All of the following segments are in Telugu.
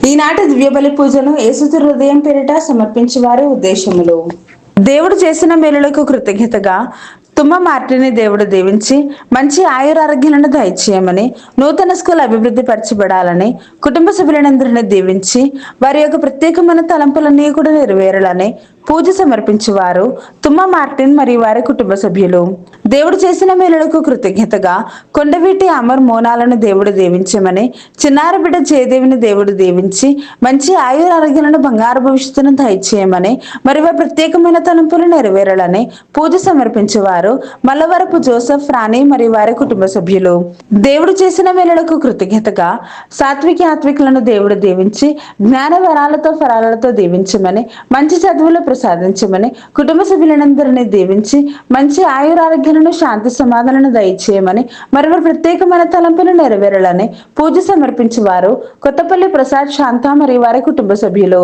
ఈనాటి దివ్యబలి పూజను యేసుతి హృదయం పేరిట సమర్పించేవారి ఉద్దేశములు. దేవుడు చేసిన మేలులకు కృతజ్ఞతగా తుమ్మ మార్టిని దేవుడు దీవించి మంచి ఆయురారోగ్యాలను దయచేయమని, నూతన స్కూల్ అభివృద్ధి పరచబడాలని, కుటుంబ సభ్యులందరినీ దీవించి వారి యొక్క ప్రత్యేకమైన తలంపులన్నీ కూడా నెరవేరాలని పూజ సమర్పించేవారు తుమ్మ మార్టిన్ మరియు వారి కుటుంబ సభ్యులు. దేవుడు చేసిన మేలులకు కృతజ్ఞతగా కొండవీటి అమర్ మోనాలను దేవుడు దీవించమని, చిన్నారి బిడ్డ జయదేవిని దేవుడు దీవించి మంచి ఆయురారోగ్యాలను, బంగారు భవిష్యత్తును దయచేయమని, మరి వారి ప్రత్యేకమైన తలంపులు నెరవేరాలని పూజ సమర్పించేవారు మల్లవరపు జోసెఫ్, రాణి మరియు వారి కుటుంబ సభ్యులు. దేవుడు చేసిన మేలులకు కృతజ్ఞతగా సాత్విక ఆత్వికులను దేవుడు దీవించి జ్ఞాన వరాలతో ఫలాలతో దీవించమని, మంచి చదువులు ప్రసాదించమని, కుటుంబ సభ్యులందరినీ దీవించి మంచి ఆయురారోగ్యాలను, శాంతి సమాధానాలను దయచేయమని, మరి వారి ప్రత్యేకమైన తలంపులు నెరవేరాలని పూజ సమర్పించేవారు కొత్తపల్లి ప్రసాద్, శాంత మరియు వారి కుటుంబ సభ్యులు.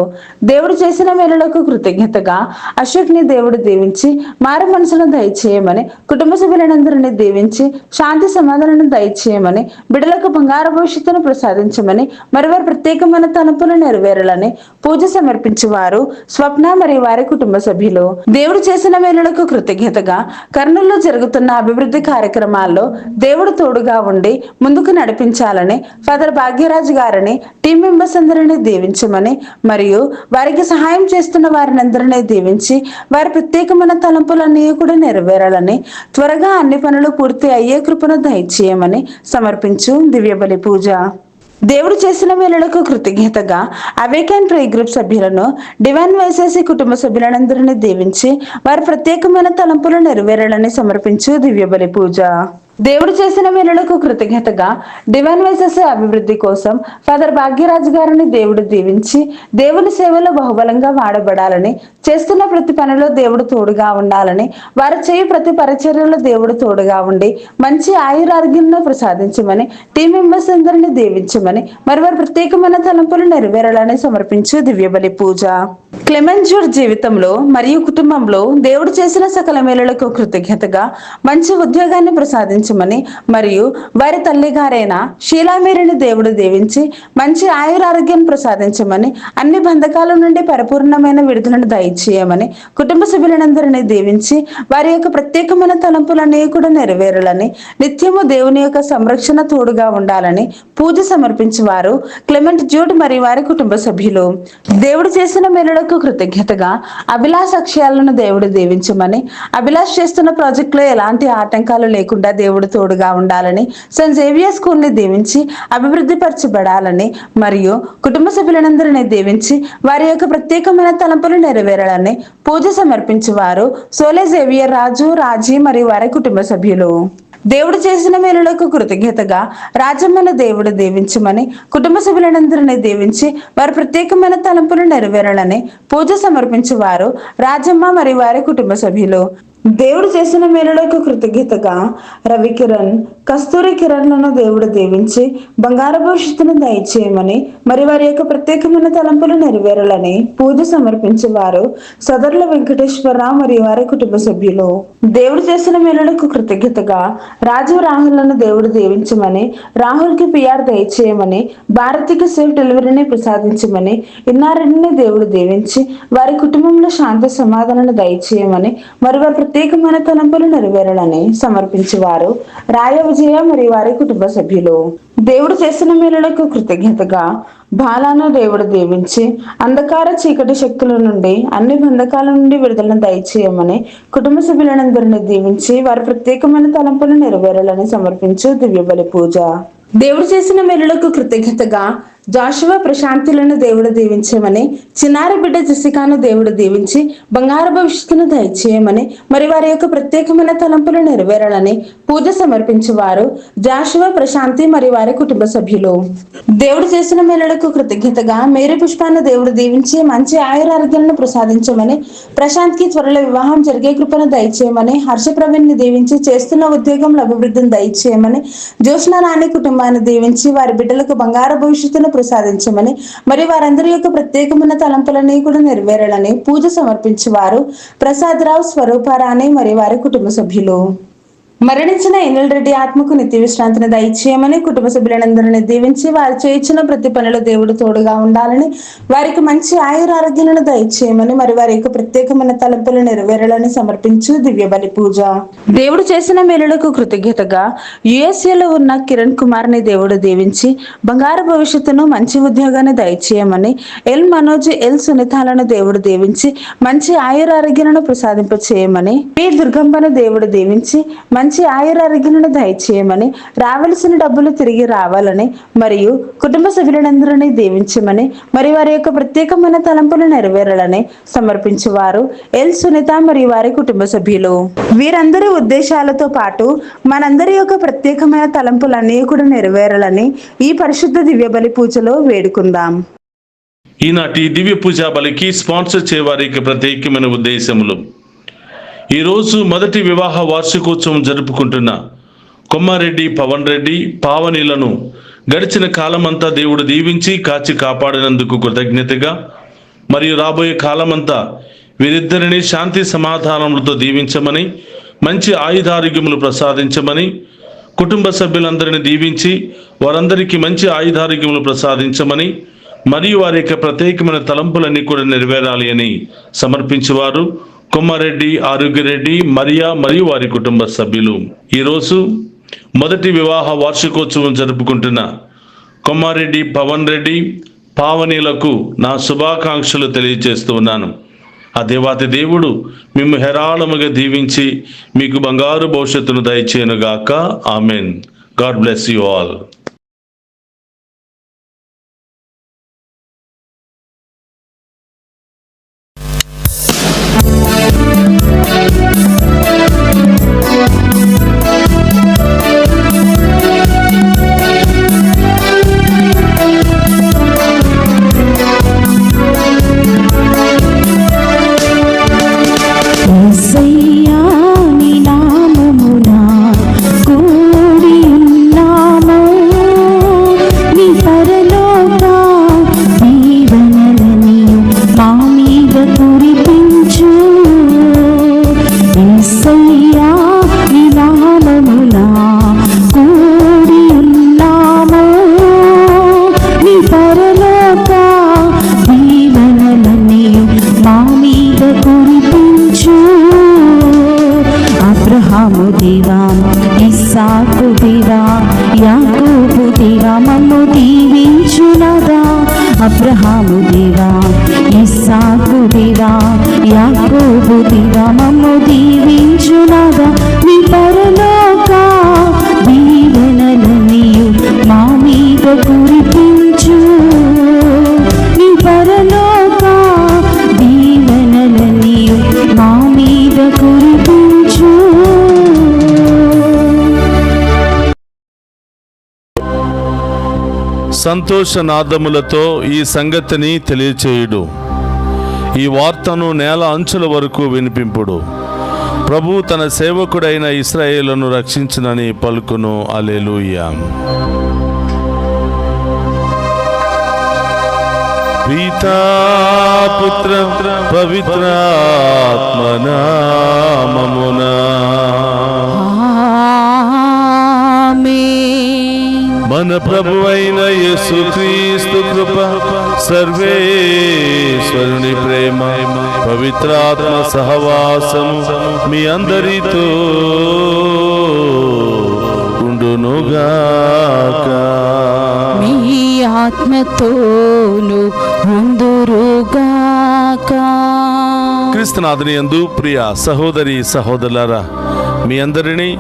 దేవుడు చేసిన మేలులకు కృతజ్ఞతగా అశోక్ని దేవుడు దీవించి మారు మనసును దయచేయమని, కుటుంబ సభ్యులందరినీ దీవించి శాంతి సమాధానాలను దయచేయమని, బిడ్డలకు బంగారు భవిష్యత్తును ప్రసాదించమని, మరి వారి ప్రత్యేకమైన తలంపులు నెరవేరాలని పూజ సమర్పించేవారు స్వప్న మరియు వారి కుటుంబ సభ్యులు. దేవుడు చేసిన మేలులకు కృతజ్ఞతగా కర్నూలులో జరుగుతున్న అభివృద్ధి కార్యక్రమాల్లో దేవుడు తోడుగా ఉండి ముందుకు నడిపించాలని ఫాదర్ భాగ్యరాజు గారిని, టీం మెంబర్స్ అందరినీ దీవించమని, మరియు వారికి సహాయం చేస్తున్న వారిని అందరినీ దీవించి వారి ప్రత్యేకమైన తలంపులన్నీ కూడా నెరవేరాలని, త్వరగా అన్ని పనులు పూర్తి అయ్యే కృపను దయచేయమని సమర్పించు దివ్యబలి పూజ. దేవుడు చేసిన మేలులకు కృతజ్ఞతగా అవేకన్ ప్రే గ్రూప్ సభ్యులను, డివైన్ వైసెస్ కుటుంబ సభ్యులందరినీ దీవించి వారి ప్రత్యేకమైన తలంపులు నెరవేరాలని సమర్పించు దివ్యబలి పూజ. దేవుడు చేసిన మేలులకు కృతజ్ఞతగా డివైన్ వైసెస్ అభివృద్ధి కోసం ఫాదర్ భాగ్యరాజు గారిని దేవుడు దీవించి దేవుని సేవలో బహుబలంగా వాడబడాలని, చేస్తున్న ప్రతి పనిలో దేవుడు తోడుగా ఉండాలని, వారు చేయు ప్రతి పరిచర్యలో దేవుడు తోడుగా ఉండి మంచి ఆయురారోగ్యాలను ప్రసాదించమని, టీం మెంబర్స్ అందరినీ దీవించమని, మరి వారి ప్రత్యేకమైన తలంపులు నెరవేరాలని సమర్పించు దివ్యబలి పూజ. క్లెమెంట్ జూడ్ జీవితంలో మరియు కుటుంబంలో దేవుడు చేసిన సకల మేలులకు కృతజ్ఞతగా మంచి ఉద్యోగాన్ని ప్రసాదించమని, మరియు వారి తల్లి గారైన షీలామేరిని దేవుడు దీవించి మంచి ఆయురారోగ్యాన్ని ప్రసాదించమని, అన్ని బంధకాల నుండి పరిపూర్ణమైన విడుదలను దయచేయమని, కుటుంబ సభ్యులందరినీ దీవించి వారి యొక్క ప్రత్యేకమైన తలంపులన్నీ కూడా నెరవేరాలని, నిత్యము దేవుని యొక్క సంరక్షణ తోడుగా ఉండాలని పూజ సమర్పించేవారు క్లెమెంట్ జూడ్ మరియు వారి కుటుంబ సభ్యులు. దేవుడు చేసిన మేలులకు కృతజ్ఞతగా అభిలాష్ అక్షయాలను దేవుడు దీవించమని, అభిలాష్ చేస్తున్న ప్రాజెక్ట్ లో ఎలాంటి ఆటంకాలు లేకుండా దేవుడు తోడుగా ఉండాలని, సెయింట్ జేవియర్ స్కూల్ ని దీవించి అభివృద్ధి పరచబడాలని, మరియు కుటుంబ సభ్యులందరినీ దీవించి వారి యొక్క ప్రత్యేకమైన తలంపులు నెరవేరాలని పూజ సమర్పించేవారు సోలే జేవియర్ రాజు, రాజీ మరియు వారి కుటుంబ సభ్యులు. దేవుడు చేసిన మేలులకు కృతజ్ఞతగా రాజమ్మను దేవుడు దీవించమని, కుటుంబ సభ్యులందరినీ దీవించి వారి ప్రత్యేకమైన తలంపులు నెరవేరాలని పూజ సమర్పించేవారు రాజమ్మ మరియు వారి కుటుంబ సభ్యులు. దేవుడు చేసిన మేలులకు కృతజ్ఞతగా రవికిరణ్, కస్తూరి కిరణ్లను దేవుడు దీవించి బంగారు భవిష్యత్తును దయచేయమని, మరి వారి యొక్క ప్రత్యేకమైన తలంపులు నెరవేరాలని పూజ సమర్పించేవారు సదరుల వెంకటేశ్వరరావు మరియు వారి కుటుంబ సభ్యులు. దేవుడు చేసిన మేలులకు కృతజ్ఞతగా రాజు రాహుల్లను దేవుడు దీవించమని, రాహుల్ కి పిఆర్ దయచేయమని, భారతికి సేఫ్ డెలివరీని ప్రసాదించమని, ఇన్నారెడ్డిని దేవుడు దీవించి వారి కుటుంబంలో శాంతి సమాధానాలు దయచేయమని, మరి వారి ప్రత్యేకమైన తలంపులు నెరవేరాలని సమర్పించేవారు రాయ విజయ మరియు వారి కుటుంబ సభ్యులు. దేవుడు చేసిన మేలులకు కృతజ్ఞతగా బాలాను దేవుడు దీవించి అంధకార చీకటి శక్తుల నుండి, అన్ని బంధకాల నుండి విడుదలను దయచేయమని, కుటుంబ సభ్యులందరినీ దీవించి వారి ప్రత్యేకమైన తలంపులు నెరవేరాలని సమర్పించు దివ్యబలి పూజ. దేవుడు చేసిన మేలులకు కృతజ్ఞతగా జాషువా ప్రశాంతులను దేవుడు దీవించమని, చిన్నారి బిడ్డ జెసికాను దేవుడు దీవించి బంగారు భవిష్యత్తును దయచేయమని, మరి వారి యొక్క ప్రత్యేకమైన తలంపులు నెరవేరాలని పూజ సమర్పించేవారు జాషువా ప్రశాంతి మరియు వారి కుటుంబ సభ్యులు. దేవుడు చేసిన మేలులకు కృతజ్ఞతగా మేరీ పుష్పాన్ని దేవుడు దీవించి మంచి ఆయురారోగ్యాలను ప్రసాదించమని, ప్రశాంత్ కి త్వరలో వివాహం జరిగే కృపను దయచేయమని, హర్ష ప్రవీణ్ ని దీవించి చేస్తున్న ఉద్యోగంలో అభివృద్ధిని దయచేయమని, జ్యోత్స్న రాణి కుటుంబాన్ని దీవించి వారి బిడ్డలకు బంగారు భవిష్యత్తును ప్రసాదించమని, మరి వారందరి యొక్క ప్రత్యేకమైన తలంపులన్నీ కూడా నెరవేరాలని పూజ సమర్పించేవారు ప్రసాదరావు, స్వరూపారాణి మరియు వారి కుటుంబ సభ్యులు. మరణించిన ఎన్ఎల్ రెడ్డి ఆత్మకు నిత్య విశ్రాంతిని దయచేయమని, కుటుంబ సభ్యులందరినీ దీవించి వారు చేయించిన ప్రతి పనిలో దేవుడు తోడుగా ఉండాలని, వారికి మంచి ఆయురారోగ్యాలను దయచేయమని, మరి వారి యొక్క ప్రత్యేకమైన తలంపులు నెరవేరాలని సమర్పించు దివ్య బలి పూజ. దేవుడు చేసిన మేలులకు కృతజ్ఞతగా యుఎస్ఏలో ఉన్న కిరణ్ కుమార్ ని దేవుడు దీవించి బంగారు భవిష్యత్తును, మంచి ఉద్యోగాన్ని దయచేయమని, ఎల్ మనోజ్, ఎల్ సునీతాలను దేవుడు దీవించి మంచి ఆయురారోగ్యాలను ప్రసాదింప చేయమని, పి దుర్గంబను దేవుడు దీవించి మంచి ఆయురారోగ్యాలను దయచేయమని, రావలసిన డబ్బులు తిరిగి రావాలని మరియు కుటుంబ సభ్యులందరినీ దీవించమని, మరి వారి యొక్క ప్రత్యేకమైన తలంపులు నెరవేరాలని సమర్పించేవారు ఎల్ సునీత మరియు వారి కుటుంబ సభ్యులు. వీరందరి ఉద్దేశాలతో పాటు మనందరి యొక్క ప్రత్యేకమైన తలంపులన్నీ కూడా నెరవేరాలని ఈ పరిశుద్ధ దివ్య బలి పూజలో వేడుకుందాం. ఈనాటి దివ్య పూజా బలికి స్పాన్సర్ చేయవారికి ప్రత్యేకమైన ఉద్దేశములు. ఈరోజు మొదటి వివాహ వార్షికోత్సవం జరుపుకుంటున్న కొమ్మారెడ్డి పవన్ రెడ్డి పావనీలను గడిచిన కాలమంతా దేవుడు దీవించి కాచి కాపాడినందుకు కృతజ్ఞతగా, మరియు రాబోయే కాలమంతా వీరిద్దరిని శాంతి సమాధానములతో దీవించమని, మంచి ఆయుధారోగ్యములు ప్రసాదించమని, కుటుంబ సభ్యులందరినీ దీవించి వారందరికీ మంచి ఆయుధారోగ్యములు ప్రసాదించమని, మరియు వారి యొక్క ప్రత్యేకమైన తలంపులన్నీ కూడా నెరవేరాలి అని సమర్పించేవారు కొమ్మారెడ్డి ఆరోగ్యరెడ్డి మరియా మరియు వారి కుటుంబ సభ్యులు. ఈరోజు మొదటి వివాహ వార్షికోత్సవం జరుపుకుంటున్న కొమ్మారెడ్డి పవన్ రెడ్డి పావనీలకు నా శుభాకాంక్షలు తెలియజేస్తూ ఉన్నాను. ఆ దేవాతి దేవుడు మిమ్ము హేరాళముగా దీవించి మీకు బంగారు భవిష్యత్తును దయచేయనుగాక. Amen. God bless you all. Abraham దేవా, ఇస్సాకు దేవా, యాకోబు దేవా, మమ్ము దీవించునాదా. నీ పరలోక దీవెనలన్నీయు మా మీద కురిపించు. నీ పరలోక దీవెనలన్నీయు మా మీద కురిపించు. సంతోషనాదములతో ఈ సంగతిని తెలియచేయుడు. ఈ వార్తను నేల అంచుల వరకు వినిపింపుడు. ప్రభు తన సేవకుడైన ఇశ్రాయేలును రక్షించునని పలుకును. హల్లెలూయా. పితా పుత్ర పవిత్రాత్మ నామమునా మన ప్రభువైన యేసుక్రీస్తు కృప, సర్వేశ్వరుని ప్రేమ, పవిత్రాత్మ సహవాసము మీ అందరితో ఉండునుగాక. మీ ఆత్మతోను ఉందురుగాక. క్రీస్తునాథుని యందు ప్రియ సహోదరి సహోదరులారా, మీ అందరినీ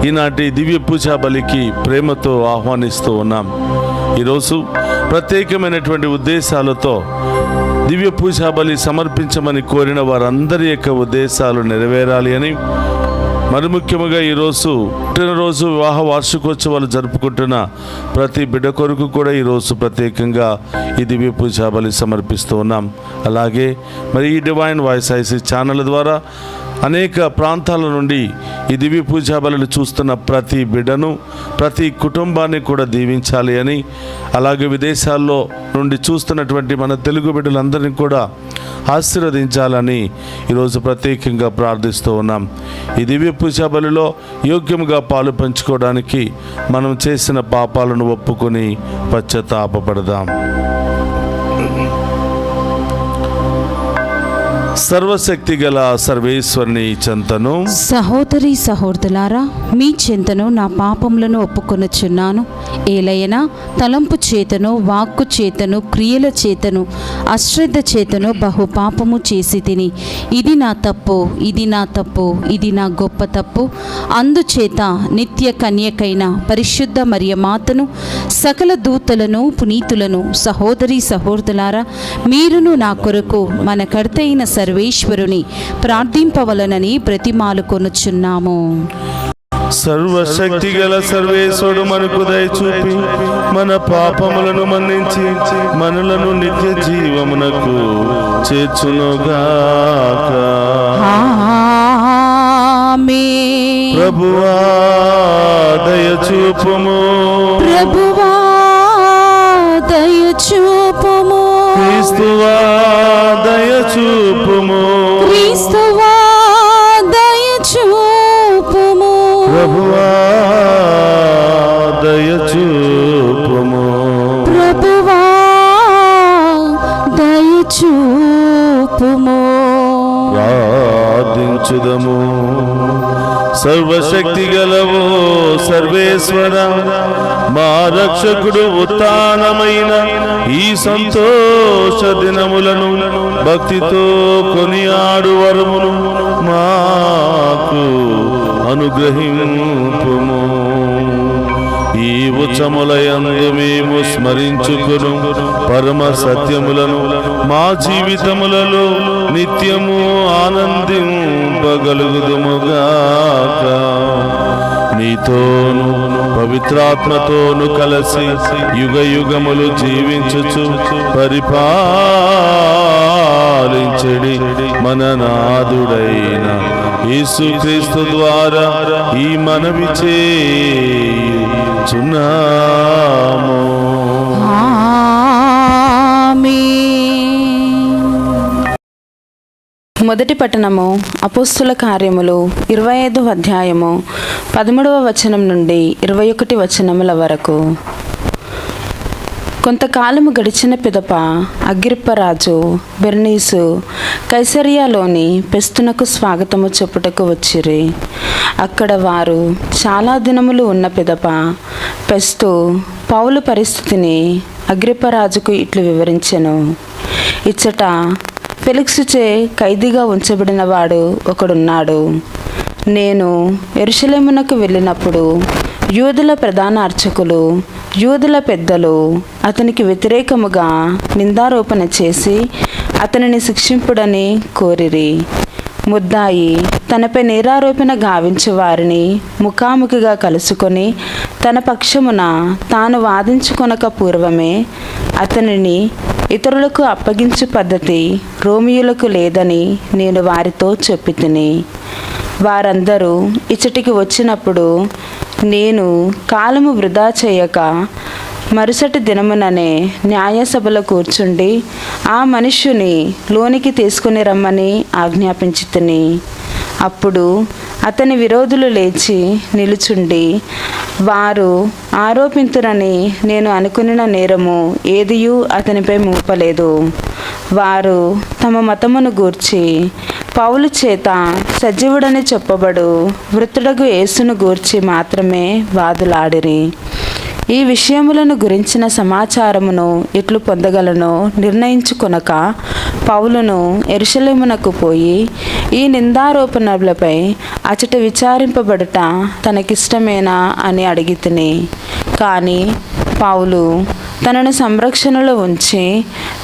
ఈనాటి దివ్య పూజా బలికి ప్రేమతో ఆహ్వానిస్తూ ఉన్నాం. ఈరోజు ప్రత్యేకమైనటువంటి ఉద్దేశాలతో దివ్య పూజా బలి సమర్పించమని కోరిన వారందరి యొక్క ఉద్దేశాలు నెరవేరాలి అని, మరి ముఖ్యంగా ఈరోజు పుట్టినరోజు వివాహ వార్షికోత్సవాలు జరుపుకుంటున్న ప్రతి బిడ్డ కొరకు కూడా ఈరోజు ప్రత్యేకంగా ఈ దివ్య పూజా బలి సమర్పిస్తూ ఉన్నాం. అలాగే మరి ఈ డివైన్ వాయిస్ ఐసీ ఛానల్ ద్వారా అనేక ప్రాంతాల నుండి ఈ దివ్య పూజా బలులు చూస్తున్న ప్రతి బిడ్డను, ప్రతి కుటుంబాన్ని కూడా దీవించాలి అని, అలాగే విదేశాల్లో నుండి చూస్తున్నటువంటి మన తెలుగు బిడ్డలందరినీ కూడా ఆశీర్వదించాలని ఈరోజు ప్రత్యేకంగా ప్రార్థిస్తూ ఉన్నాం. ఈ దివ్య పూజా బలిలో యోగ్యంగా పాలు పంచుకోవడానికి మనం చేసిన పాపాలను ఒప్పుకొని పశ్చాత్తాపపడదాం. సర్వశక్తి గల సర్వేశ్వరుని చెంతను, సహోదరి సహోదరులారా, మీ చెంతను నా పాపములను ఒప్పుకొనుచున్నాను. ఏలయనా తలంపు చేతను, వాక్కు చేతను, క్రియల చేతను, అశ్రద్ధ చేతను బహు పాపము చేసి తిని, ఇది నా తప్పు, ఇది నా తప్పు, ఇది నా గొప్ప తప్పు. అందుచేత నిత్య కన్యకైన పరిశుద్ధ మరియమాతను, సకల దూతలను, పునీతులను, సహోదరి సహోదరులారా, మీరును నా కొరకు మన కర్తైన సర్వేశ్వరుని ప్రార్థింపవలనని బ్రతిమాలుకొనుచున్నాము. సర్వశక్తి గల సర్వేశ్వరుడు మనకు దయచూపి మన పాపములను మన్నించి మనలను నిత్య జీవమునకు చేర్చునుగాక. ఆమేన్. ప్రభువా దయచూపుము, ప్రభువా దయచూపుము, క్రీస్తువా దయచూపుము, క్రీస్తువా దయచూపుము, ప్రభువా దయచూపుము, ప్రభువా దయచూపుము. ప్రార్థించుదము. సర్వశక్తి గలవో సర్వేశ్వర, మా రక్షకుడు ఉత్థానమైన ఈ సంతోష దినములను భక్తితో కొనియాడు వరమును మాకు అనుగ్రహింపుము. ఈ ఉత్సములయందు మేము స్మరించుకును పరమ సత్యములను మా జీవితములలో నిత్యము ఆనందింపగలుగుదుముగాక. నీతోను పవిత్రాత్మతోను కలసి యుగ యుగములు జీవించుచు పరిపాలించెడి మన నాథుడైన యేసుక్రీస్తు ద్వారా ఈ మనవి చేయుచున్నాము. మొదటి పట్టణము అపోస్తుల కార్యములు 25వ అధ్యాయము 13వ వచనం నుండి 21 వచనముల వరకు. కొంతకాలము గడిచిన పిదప అగ్రిప్పరాజు బెర్నీసు కైసరియాలోని పెస్తునకు స్వాగతము చెప్పుటకు వచ్చిరి. అక్కడ వారు చాలా దినములు ఉన్న పిదప పెస్తు పౌలు పరిస్థితిని అగ్రిప్పరాజుకు ఇట్లు వివరించెను. ఇచ్చట ఫెలిక్సుచే ఖైదీగా ఉంచబడిన వాడు ఒకడున్నాడు. నేను యెరూషలేమునకు వెళ్ళినప్పుడు యూదుల ప్రధాన అర్చకులు, యూదుల పెద్దలు అతనికి వ్యతిరేకముగా నిందారోపణ చేసి అతనిని శిక్షింపుడని కోరిరి. ముద్దాయి తనపై నేరారోపణ గావించే వారిని ముఖాముఖిగా కలుసుకొని తన పక్షమున తాను వాదించుకొనక పూర్వమే అతనిని ఇతరులకు అప్పగించు పద్ధతి రోమియులకు లేదని నేను వారితో చెప్పితిని. వారందరూ ఇచ్చటికి వచ్చినప్పుడు నేను కాలము వృధా చేయక మరుసటి దినముననే న్యాయసభలో కూర్చుండి ఆ మనుష్యుని లోనికి తీసుకుని రమ్మని ఆజ్ఞాపించితిని. అప్పుడు అతని విరోధులు లేచి నిలుచుండి, వారు ఆరోపింతురని నేను అనుకున్న నేరము ఏదియూ అతనిపై మోపలేదు. వారు తమ మతమును గూర్చి పౌలు చేత సజీవుడని చెప్పబడు వృత్తుడగు యేసును గూర్చి మాత్రమే వాదులాడిరి. ఈ విషయములను గురించిన సమాచారమును ఎట్లు పొందగలనో నిర్ణయించుకొనక పౌలును యెరూషలేమునకు పోయి ఈ నిందారోపణలపై అచట విచారింపబడుట తనకిష్టమేనా అని అడిగితిని. కానీ పౌలు తనను సంరక్షణలో ఉంచి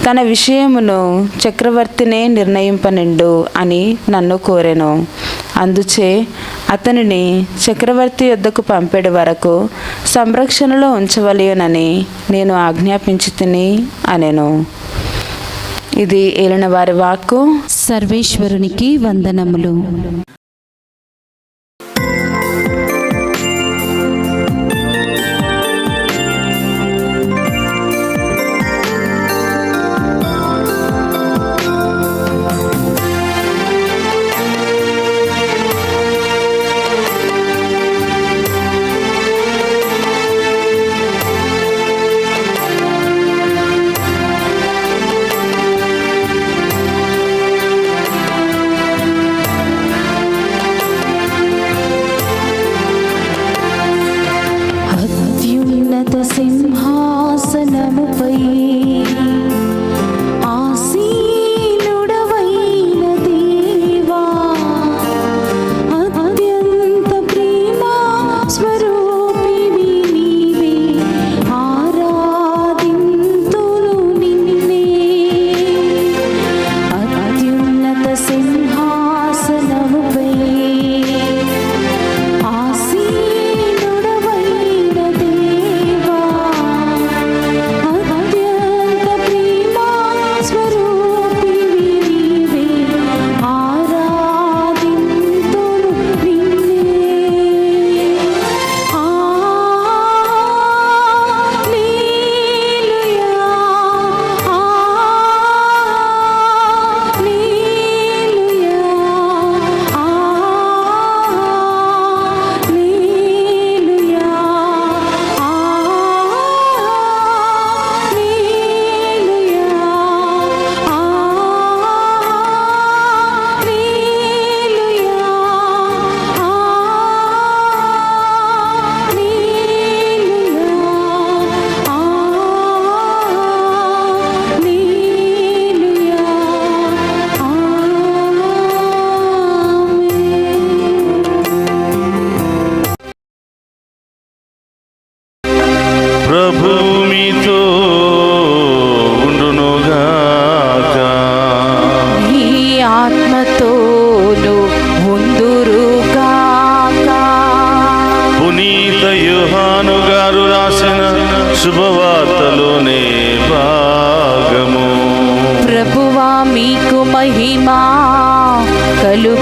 తన విషయమును చక్రవర్తినే నిర్ణయింపనిండు అని నన్ను కోరెను. అందుచే అతనిని చక్రవర్తి యొద్దకు పంపేడు వరకు సంరక్షణలో ఉంచవలయునని నేను ఆజ్ఞాపించి తిని అనెను. ఇది ఏలిన వారి వాక్కు. సర్వేశ్వరునికి వందనములు. యోహాను గారు రాసిన శుభవార్తలోని భాగము. ప్రభువా మీకు మహిమా కలుగునుగాక.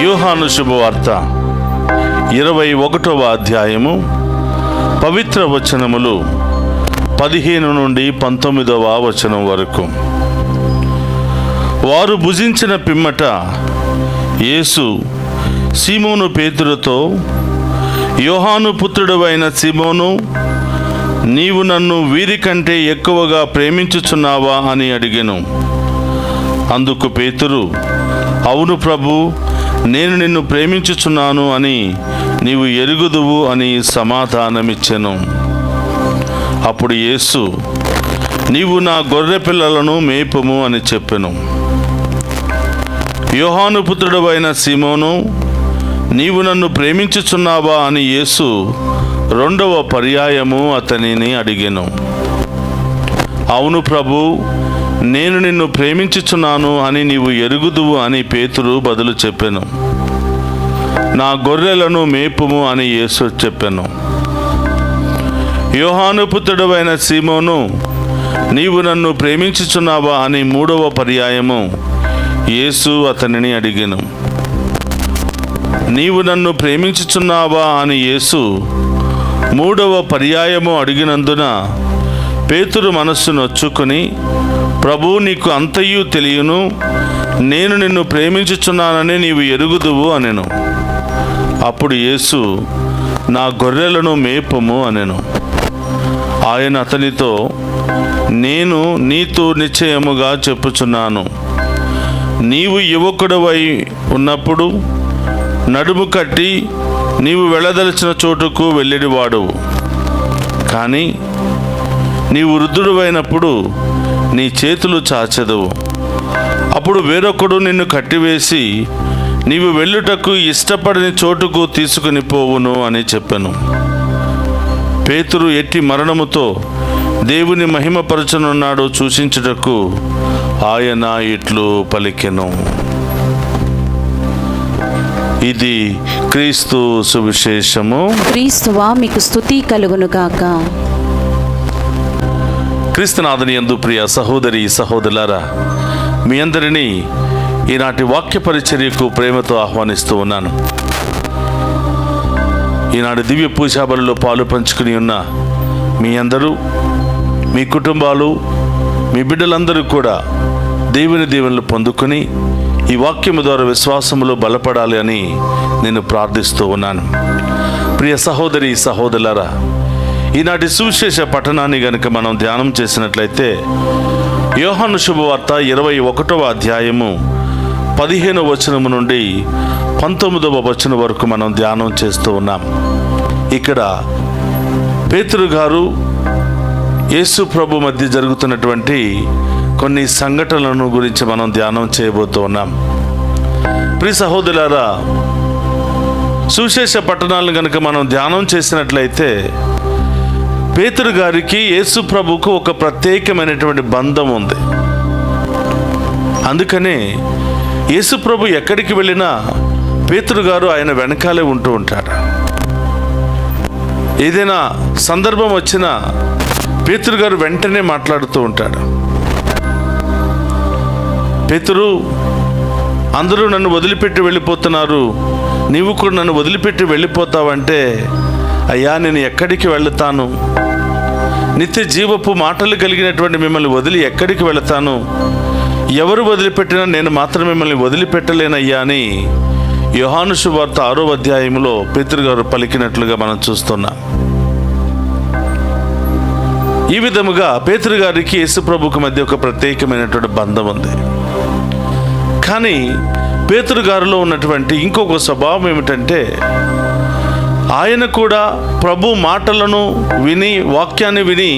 యోహాను శుభవార్త 21వ అధ్యాయము పవిత్ర వచనములు 15 నుండి 19వ వచనం వరకు. వారు భుజించిన పిమ్మట యేసు సీమోను పేతురుతో, యోహాను పుత్రుడవైన సీమోను, నీవు నన్ను వీరికంటే ఎక్కువగా ప్రేమించుచున్నావా అని అడిగెను. అందుకు పేతురు, అవును ప్రభు, నేను నిన్ను ప్రేమించుచున్నాను అని నీవు ఎరుగుదువు అని సమాధానమిచ్చెను. అప్పుడు యేసు, నీవు నా గొర్రె పిల్లలను మేపుము అని చెప్పెను. యోహాను పుత్రుడవైన సీమోను, నీవు నన్ను ప్రేమించుచున్నావా అని యేసు 2వ పర్యాయము అతనిని అడిగెను. అవును ప్రభు, నేను నిన్ను ప్రేమించుచున్నాను అని నీవు ఎరుగుదువు అని పేతురు బదులు చెప్పెను. నా గొర్రెలను మేపుము అని యేసు చెప్పెను. యోహాను పుత్రుడవైన సీమోను, నీవు నన్ను ప్రేమించుచున్నావా అని 3వ పర్యాయము యేసు అతనిని అడిగెను. నీవు నన్ను ప్రేమించుచున్నావా అని యేసు 3వ పర్యాయము అడిగినందున పేతురు మనస్సు నొచ్చుకొని, ప్రభు, నీకు అంతయు తెలియను, నేను నిన్ను ప్రేమించుచున్నానని నీవు ఎరుగుదువు అనెను. అప్పుడు యేసు, నా గొర్రెలను మేపుము అనెను. ఆయన అతనితో, నేను నీతో నిశ్చయముగా చెప్పుచున్నాను, నీవు యువకుడవై ఉన్నప్పుడు నడుము కట్టి నీవు వెళ్ళదలిచిన చోటుకు వెళ్ళేవాడువు. కానీ నీవు వృద్ధుడువైనప్పుడు నీ చేతులు చాచెదవు. అప్పుడు వేరొకడు నిన్ను కట్టివేసి నీవు వెళ్ళుటకు ఇష్టపడని చోటుకు తీసుకుని పోవును అని చెప్పెను. పేతురు ఎట్టి మరణముతో దేవుని మహిమపరచనున్నాడో సూచించుటకు ఆయన ఇట్లు పలికెను. ఇది క్రీస్తు సువిశేషము. క్రీస్తువా మీకు స్తుతి కలుగునుగాక. క్రీస్తునాథుని యందు ప్రియ సహోదరి సహోదరులారా, మీ అందరినీ ఈనాటి వాక్య పరిచర్యకు ప్రేమతో ఆహ్వానిస్తూ ఉన్నాను. ఈనాడు దివ్య పూజా బలిలో పాలు పంచుకుని ఉన్న మీ అందరూ, మీ కుటుంబాలు, మీ బిడ్డలందరూ కూడా దేవుని దీవెనలు పొందుకొని ఈ వాక్యము ద్వారా విశ్వాసములో బలపడాలి అని నేను ప్రార్థిస్తూ ఉన్నాను. ప్రియ సహోదరి సహోదరులారా, ఈనాటి సువిశేష పఠనాన్ని గనుక మనం ధ్యానం చేసినట్లయితే యోహాను శుభవార్త 21వ అధ్యాయము 15వ వచనము నుండి 19వ వచనం వరకు మనం ధ్యానం చేస్తూ ఉన్నాం. ఇక్కడ పేతురు గారు యేసు ప్రభు మధ్య జరుగుతున్నటువంటి కొన్ని సంఘటనలను గురించి మనం ధ్యానం చేయబోతూ ఉన్నాం. ప్రియ సహోదరులారా, సువిశేష పట్టణాలను కనుక మనం ధ్యానం చేసినట్లయితే పేతురు గారికి యేసు ప్రభుకు ఒక ప్రత్యేకమైనటువంటి బంధం ఉంది. అందుకనే యేసు ప్రభు ఎక్కడికి వెళ్ళినా పేతురు గారు ఆయన వెనకాలే ఉంటూ ఉంటాడు. ఏదైనా సందర్భం వచ్చినా పేతురు గారు వెంటనే మాట్లాడుతూ ఉంటాడు. పేతురు, అందరూ నన్ను వదిలిపెట్టి వెళ్ళిపోతున్నారు, నీవు కూడా నన్ను వదిలిపెట్టి వెళ్ళిపోతావంటే, అయ్యా నేను ఎక్కడికి వెళతాను? నిత్య జీవపు మాటలు కలిగినటువంటి మిమ్మల్ని వదిలి ఎక్కడికి వెళతాను? ఎవరు వదిలిపెట్టినా నేను మాత్రం మిమ్మల్ని వదిలిపెట్టలేనయ్యా అని యోహాను శుభవార్త 6వ అధ్యాయంలో పేతురు గారు పలికినట్లుగా మనం చూస్తున్నాం. ఈ విధముగా పేతురు గారికి యేసు ప్రభుకు మధ్య ఒక ప్రత్యేకమైనటువంటి బంధం ఉంది. కానీ పేతురు గారిలో ఉన్నటువంటి ఇంకొక స్వభావం ఏమిటంటే, ఆయన కూడా ప్రభు మాటలను విని, వాక్యాన్ని విని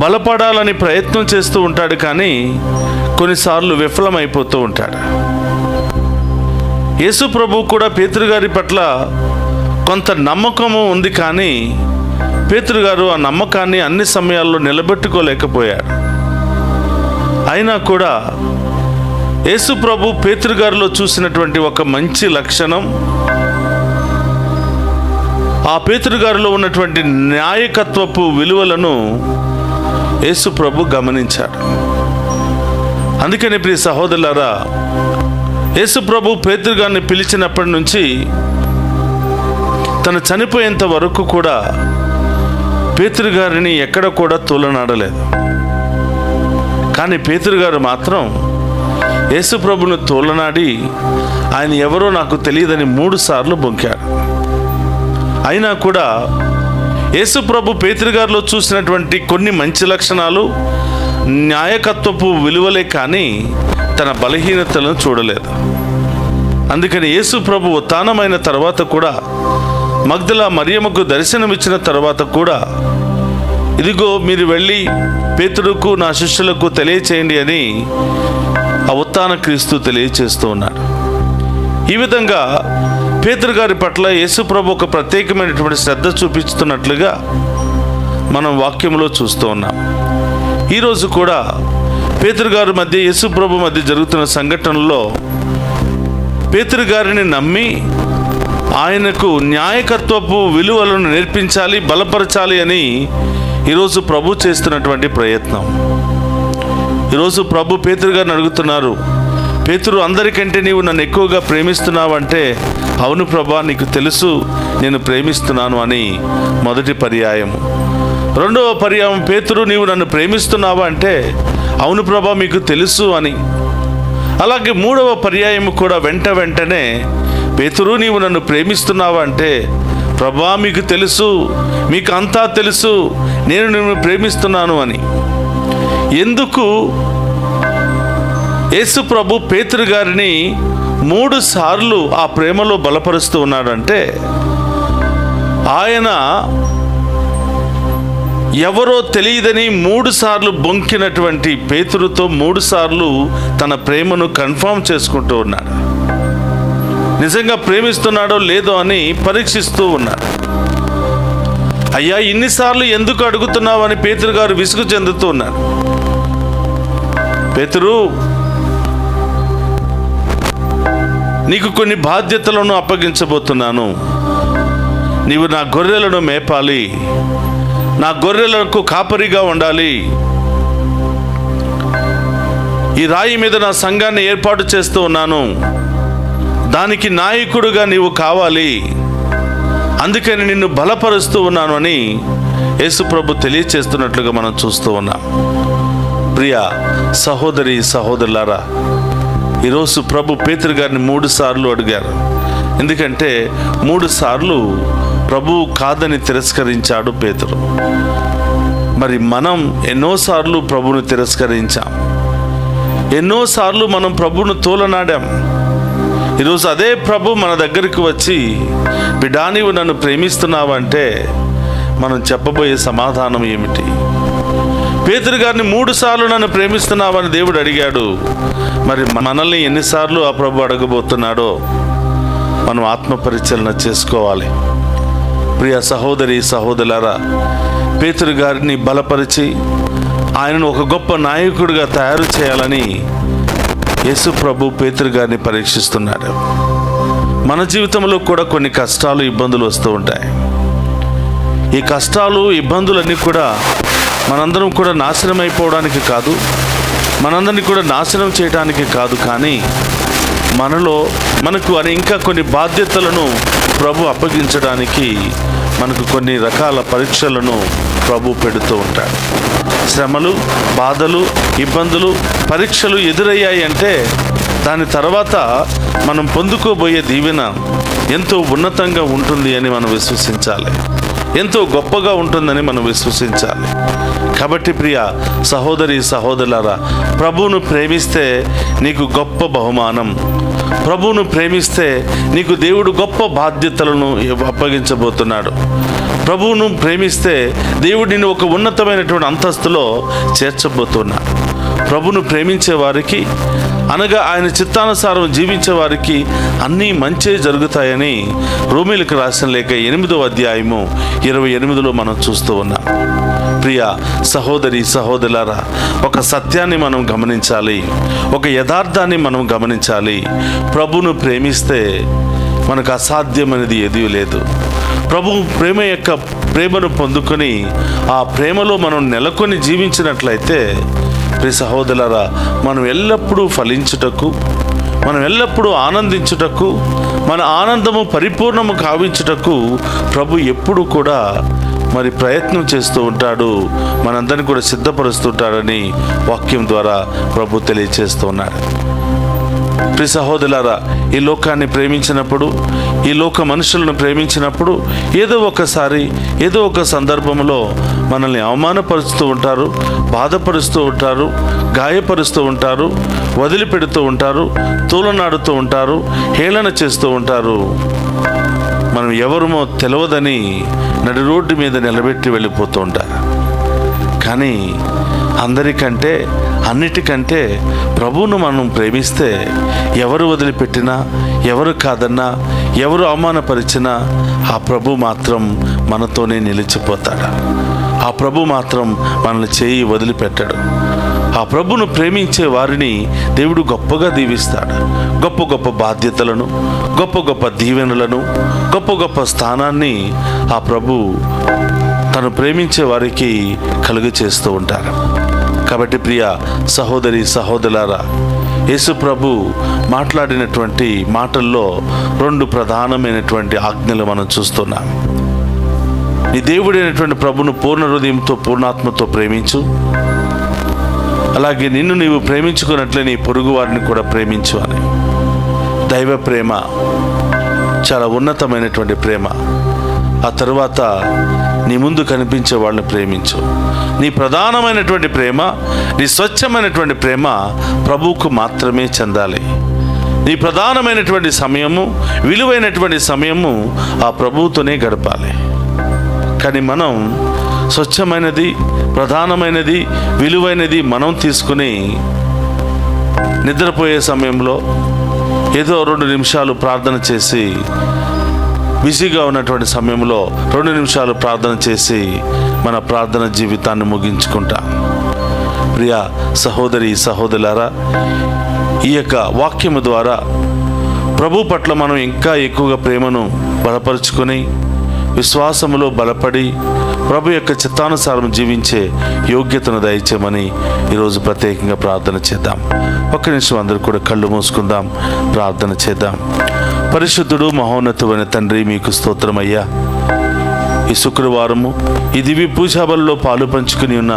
బలపడాలని ప్రయత్నం చేస్తూ ఉంటాడు. కానీ కొన్నిసార్లు విఫలమైపోతూ ఉంటాడు. యేసు ప్రభు కూడా పేతురు గారి పట్ల కొంత నమ్మకము ఉంది, కానీ పేతురు గారు ఆ నమ్మకాన్ని అన్ని సమయాల్లో నిలబెట్టుకోలేకపోయాడు. అయినా కూడా యేసు ప్రభు పేతురు గారిలో చూసినటువంటి ఒక మంచి లక్షణం, ఆ పేతురు గారిలో ఉన్నటువంటి నాయకత్వపు విలువలను యేసు ప్రభు గమనించాడు. అందుకని ప్రియ సహోదరులారా, యేసు ప్రభు పేతురు గారిని పిలిచినప్పటి నుంచి తను చనిపోయేంత వరకు కూడా పేతురు గారిని ఎక్కడ కూడా తోలనాడలేదు. కానీ పేతురు గారు మాత్రం యేసు ప్రభును తోలనాడి ఆయన ఎవరో నాకు తెలియదని 3 సార్లు బొంకాడు. అయినా కూడా యేసు ప్రభు పేతురు గారిలో చూసినటువంటి కొన్ని మంచి లక్షణాలు, నాయకత్వపు విలువలే కానీ తన బలహీనతలను చూడలేదు. అందుకని యేసు ప్రభు ఉత్థానమైన తర్వాత కూడా, మగ్దలా మరియమ్మకు దర్శనమిచ్చిన తర్వాత కూడా, ఇదిగో మీరు వెళ్ళి పేతురుకు నా శిష్యులకు తెలియచేయండి అని ఆ ఉత్థాన క్రీస్తు తెలియచేస్తూ ఉన్నాడు. ఈ విధంగా పేతురు గారి పట్ల యేసు ప్రభు ఒక ప్రత్యేకమైనటువంటి శ్రద్ధ చూపిస్తున్నట్లుగా మనం వాక్యంలో చూస్తూ ఉన్నాం. ఈరోజు కూడా పేతురు గారి మధ్య యేసు ప్రభు మధ్య జరుగుతున్న సంఘటనలో పేతురు గారిని నమ్మి ఆయనకు నాయకత్వపు విలువలను నేర్పించాలి, బలపరచాలి అని ఈరోజు ప్రభు చేస్తున్నటువంటి ప్రయత్నం. ఈరోజు ప్రభు పేతురు గారిని అడుగుతున్నారు, పేతురు, అందరికంటే నీవు నన్ను ఎక్కువగా ప్రేమిస్తున్నావంటే, అవును ప్రభా, నీకు తెలుసు నేను ప్రేమిస్తున్నాను అని మొదటి పర్యాయం. రెండవ పర్యాయం, పేతురు, నీవు నన్ను ప్రేమిస్తున్నావా అంటే, అవును ప్రభా, మీకు తెలుసు అని. అలాగే మూడవ పర్యాయం కూడా వెంటనే, పేతురు, నీవు నన్ను ప్రేమిస్తున్నావా అంటే, ప్రభా, మీకు తెలుసు, మీకు అంతా తెలుసు, నేను నిన్ను ప్రేమిస్తున్నాను అని. ఎందుకు యేసు ప్రభు పేతురు గారిని 3 సార్లు ఆ ప్రేమలో బలపరుస్తూ ఉన్నాడంటే, ఆయన ఎవరో తెలియదని 3 సార్లు బొంకినటువంటి పేతురుతో 3 సార్లు తన ప్రేమను కన్ఫర్మ్ చేసుకుంటూ ఉన్నాడు. నిజంగా ప్రేమిస్తున్నాడో లేదో అని పరీక్షిస్తూ ఉన్నాడు. అయ్యా, ఇన్నిసార్లు ఎందుకు అడుగుతున్నావు అని పేతురు గారు విసుగు చెందుతూ ఉన్నాడు. పేతురు, నీకు కొన్ని బాధ్యతలను అప్పగించబోతున్నాను. నీవు నా గొర్రెలను మేపాలి, నా గొర్రెలకు కాపరిగా ఉండాలి. ఈ రాయి మీద నా సంఘాన్ని ఏర్పాటు చేస్తూ ఉన్నాను, దానికి నాయకుడుగా నీవు కావాలి, అందుకని నిన్ను బలపరుస్తూ ఉన్నాను అని యేసు ప్రభు తెలియచేస్తున్నట్లుగా మనం చూస్తూ ఉన్నాం. ప్రియ సహోదరి సహోదరులారా, ఈరోజు ప్రభు పేతురు గారిని 3 సార్లు అడిగారు. ఎందుకంటే 3 సార్లు ప్రభువు కాదని తిరస్కరించాడు పేతురు. మరి మనం ఎన్నోసార్లు ప్రభువును తిరస్కరించాం, ఎన్నోసార్లు మనం ప్రభువును తోలనాడాం. ఈరోజు అదే ప్రభు మన దగ్గరికి వచ్చి, బిడ్డా, నీవు నన్ను ప్రేమిస్తున్నావంటే మనం చెప్పబోయే సమాధానం ఏమిటి? పేతురు గారిని 3 సార్లు నన్ను ప్రేమిస్తున్నావని దేవుడు అడిగాడు. మరి మనల్ని ఎన్నిసార్లు ఆ ప్రభు అడగబోతున్నాడో మనం ఆత్మపరిశీలన చేసుకోవాలి. ప్రియ సహోదరి సహోదరులారా, పేతురు గారిని బలపరిచి ఆయనను ఒక గొప్ప నాయకుడిగా తయారు చేయాలని యేసు ప్రభు పేతురు గారిని పరీక్షిస్తున్నాడు. మన జీవితంలో కూడా కొన్ని కష్టాలు, ఇబ్బందులు వస్తూ ఉంటాయి. ఈ కష్టాలు, ఇబ్బందులన్నీ కూడా మనందరం కూడా నాశనం అయిపోవడానికి కాదు, మనందరినీ కూడా నాశనం చేయడానికి కాదు, కానీ మనకు ఇంకా కొన్ని బాధ్యతలను ప్రభు అప్పగించడానికి మనకు కొన్ని రకాల పరీక్షలను ప్రభు పెడుతూ ఉంటాడు. శ్రమలు, బాధలు, ఇబ్బందులు, పరీక్షలు ఎదురయ్యాయి అంటే దాని తర్వాత మనం పొందుకోబోయే దీవెన ఎంతో ఉన్నతంగా ఉంటుంది అని మనం విశ్వసించాలి, ఎంతో గొప్పగా ఉంటుందని మనం విశ్వసించాలి. కాబట్టి ప్రియ సహోదరి సహోదరులారా, ప్రభువును ప్రేమిస్తే నీకు గొప్ప బహుమానం, ప్రభువును ప్రేమిస్తే నీకు దేవుడు గొప్ప బాధ్యతలను అప్పగించబోతున్నాడు. ప్రభువును ప్రేమిస్తే దేవుడు నిన్ను ఒక ఉన్నతమైనటువంటి అంతస్తులో చేర్చబోతున్నాడు. ప్రభువును ప్రేమించే వారికి, అనగా ఆయన చిత్తానుసారం జీవించే వారికి అన్నీ మంచే జరుగుతాయని రోమీయులకు రాసిన లేఖ 8వ అధ్యాయము 28లో మనం చూస్తూ ఉన్నాం. ప్రియ సహోదరి సహోదరులారా, ఒక సత్యాన్ని మనం గమనించాలి, ఒక యథార్థాన్ని మనం గమనించాలి. ప్రభువును ప్రేమిస్తే మనకు అసాధ్యమైనది ఏదీ లేదు. ప్రభు ప్రేమను పొందుకొని ఆ ప్రేమలో మనం నెలకొని జీవించినట్లయితే ప్రియ సహోదరులారా, మనం ఎల్లప్పుడూ ఫలించుటకు, మనం ఎల్లప్పుడూ ఆనందించుటకు, మన ఆనందము పరిపూర్ణము కావించుటకు ప్రభు ఎప్పుడు కూడా మరి ప్రయత్నం చేస్తూ ఉంటాడు, మనందరినీ కూడా సిద్ధపరుస్తుంటాడని వాక్యం ద్వారా ప్రభు తెలియచేస్తూ ఉన్నాడు. ప్రియ సహోదరులారా, ఈ లోకాన్ని ప్రేమించినప్పుడు, ఈ లోక మనుషులను ప్రేమించినప్పుడు ఏదో ఒకసారి ఏదో ఒక సందర్భంలో మనల్ని అవమానపరుస్తూ ఉంటారు, బాధపరుస్తూ ఉంటారు, గాయపరుస్తూ ఉంటారు, వదిలిపెడుతూ ఉంటారు, తూలనాడుతూ ఉంటారు, హేళన చేస్తూ ఉంటారు. మనం ఎవరుమో తెలియదని నడి రోడ్డు మీద నిలబెట్టి వెళ్ళిపోతూ ఉంటారు. కానీ అందరికంటే అన్నిటికంటే ప్రభువును మనం ప్రేమిస్తే ఎవరు వదిలిపెట్టినా, ఎవరు కాదన్నా, ఎవరు అవమానపరిచినా ఆ ప్రభు మాత్రం మనతోనే నిలిచిపోతాడు. ఆ ప్రభు మాత్రం మనల్ని చేయి వదిలిపెట్టడు. ఆ ప్రభును ప్రేమించే వారిని దేవుడు గొప్పగా దీవిస్తాడు. గొప్ప గొప్ప బాధ్యతలను, గొప్ప గొప్ప దీవెనలను, గొప్ప గొప్ప స్థానాన్ని ఆ ప్రభు తను ప్రేమించే వారికి కలుగ చేస్తూ ఉంటారు. కాబట్టి ప్రియ సహోదరి సహోదరులారా, యేసు ప్రభు మాట్లాడినటువంటి మాటల్లో 2 ప్రధానమైనటువంటి ఆజ్ఞలు మనం చూస్తున్నాం. నీ దేవుడైనటువంటి ప్రభును పూర్ణ హృదయంతో పూర్ణాత్మతో ప్రేమించు, అలాగే నిన్ను నీవు ప్రేమించుకున్నట్లే నీ పొరుగు వారిని కూడా ప్రేమించు అని. దైవ ప్రేమ చాలా ఉన్నతమైనటువంటి ప్రేమ. ఆ తరువాత నీ ముందు కనిపించే వాళ్ళని ప్రేమించు. నీ ప్రధానమైనటువంటి ప్రేమ, నీ స్వచ్ఛమైనటువంటి ప్రేమ ప్రభువుకు మాత్రమే చెందాలి. నీ ప్రధానమైనటువంటి సమయము, విలువైనటువంటి సమయము ఆ ప్రభువుతోనే గడపాలి. కానీ మనం స్వచ్ఛమైనది, ప్రధానమైనది, విలువైనది మనం తీసుకుని నిద్రపోయే సమయంలో ఏదో 2 నిమిషాలు ప్రార్థన చేసి, బిజీగా ఉన్నటువంటి సమయంలో 2 నిమిషాలు ప్రార్థన చేసి మన ప్రార్థన జీవితాన్ని ముగించుకుంటాం. ప్రియ సహోదరి సహోదరులారా, ఈ యొక్క వాక్యము ద్వారా ప్రభు పట్ల మనం ఇంకా ఎక్కువగా ప్రేమను బలపరుచుకొని, విశ్వాసములో బలపడి ప్రభు యొక్క చిత్తానుసారం జీవించే యోగ్యతను దయచేయమని ఈరోజు ప్రత్యేకంగా ప్రార్థన చేద్దాం. ఒక్క నిమిషం అందరూ కూడా కళ్ళు మూసుకుందాం, ప్రార్థన చేద్దాం. పరిశుద్ధుడు మహోన్నతుడైన తండ్రి, మీకు స్తోత్రమయ్యా. ఈ శుక్రవారము ఈ దివ్య పూజాబలిలో పాలు పంచుకుని ఉన్న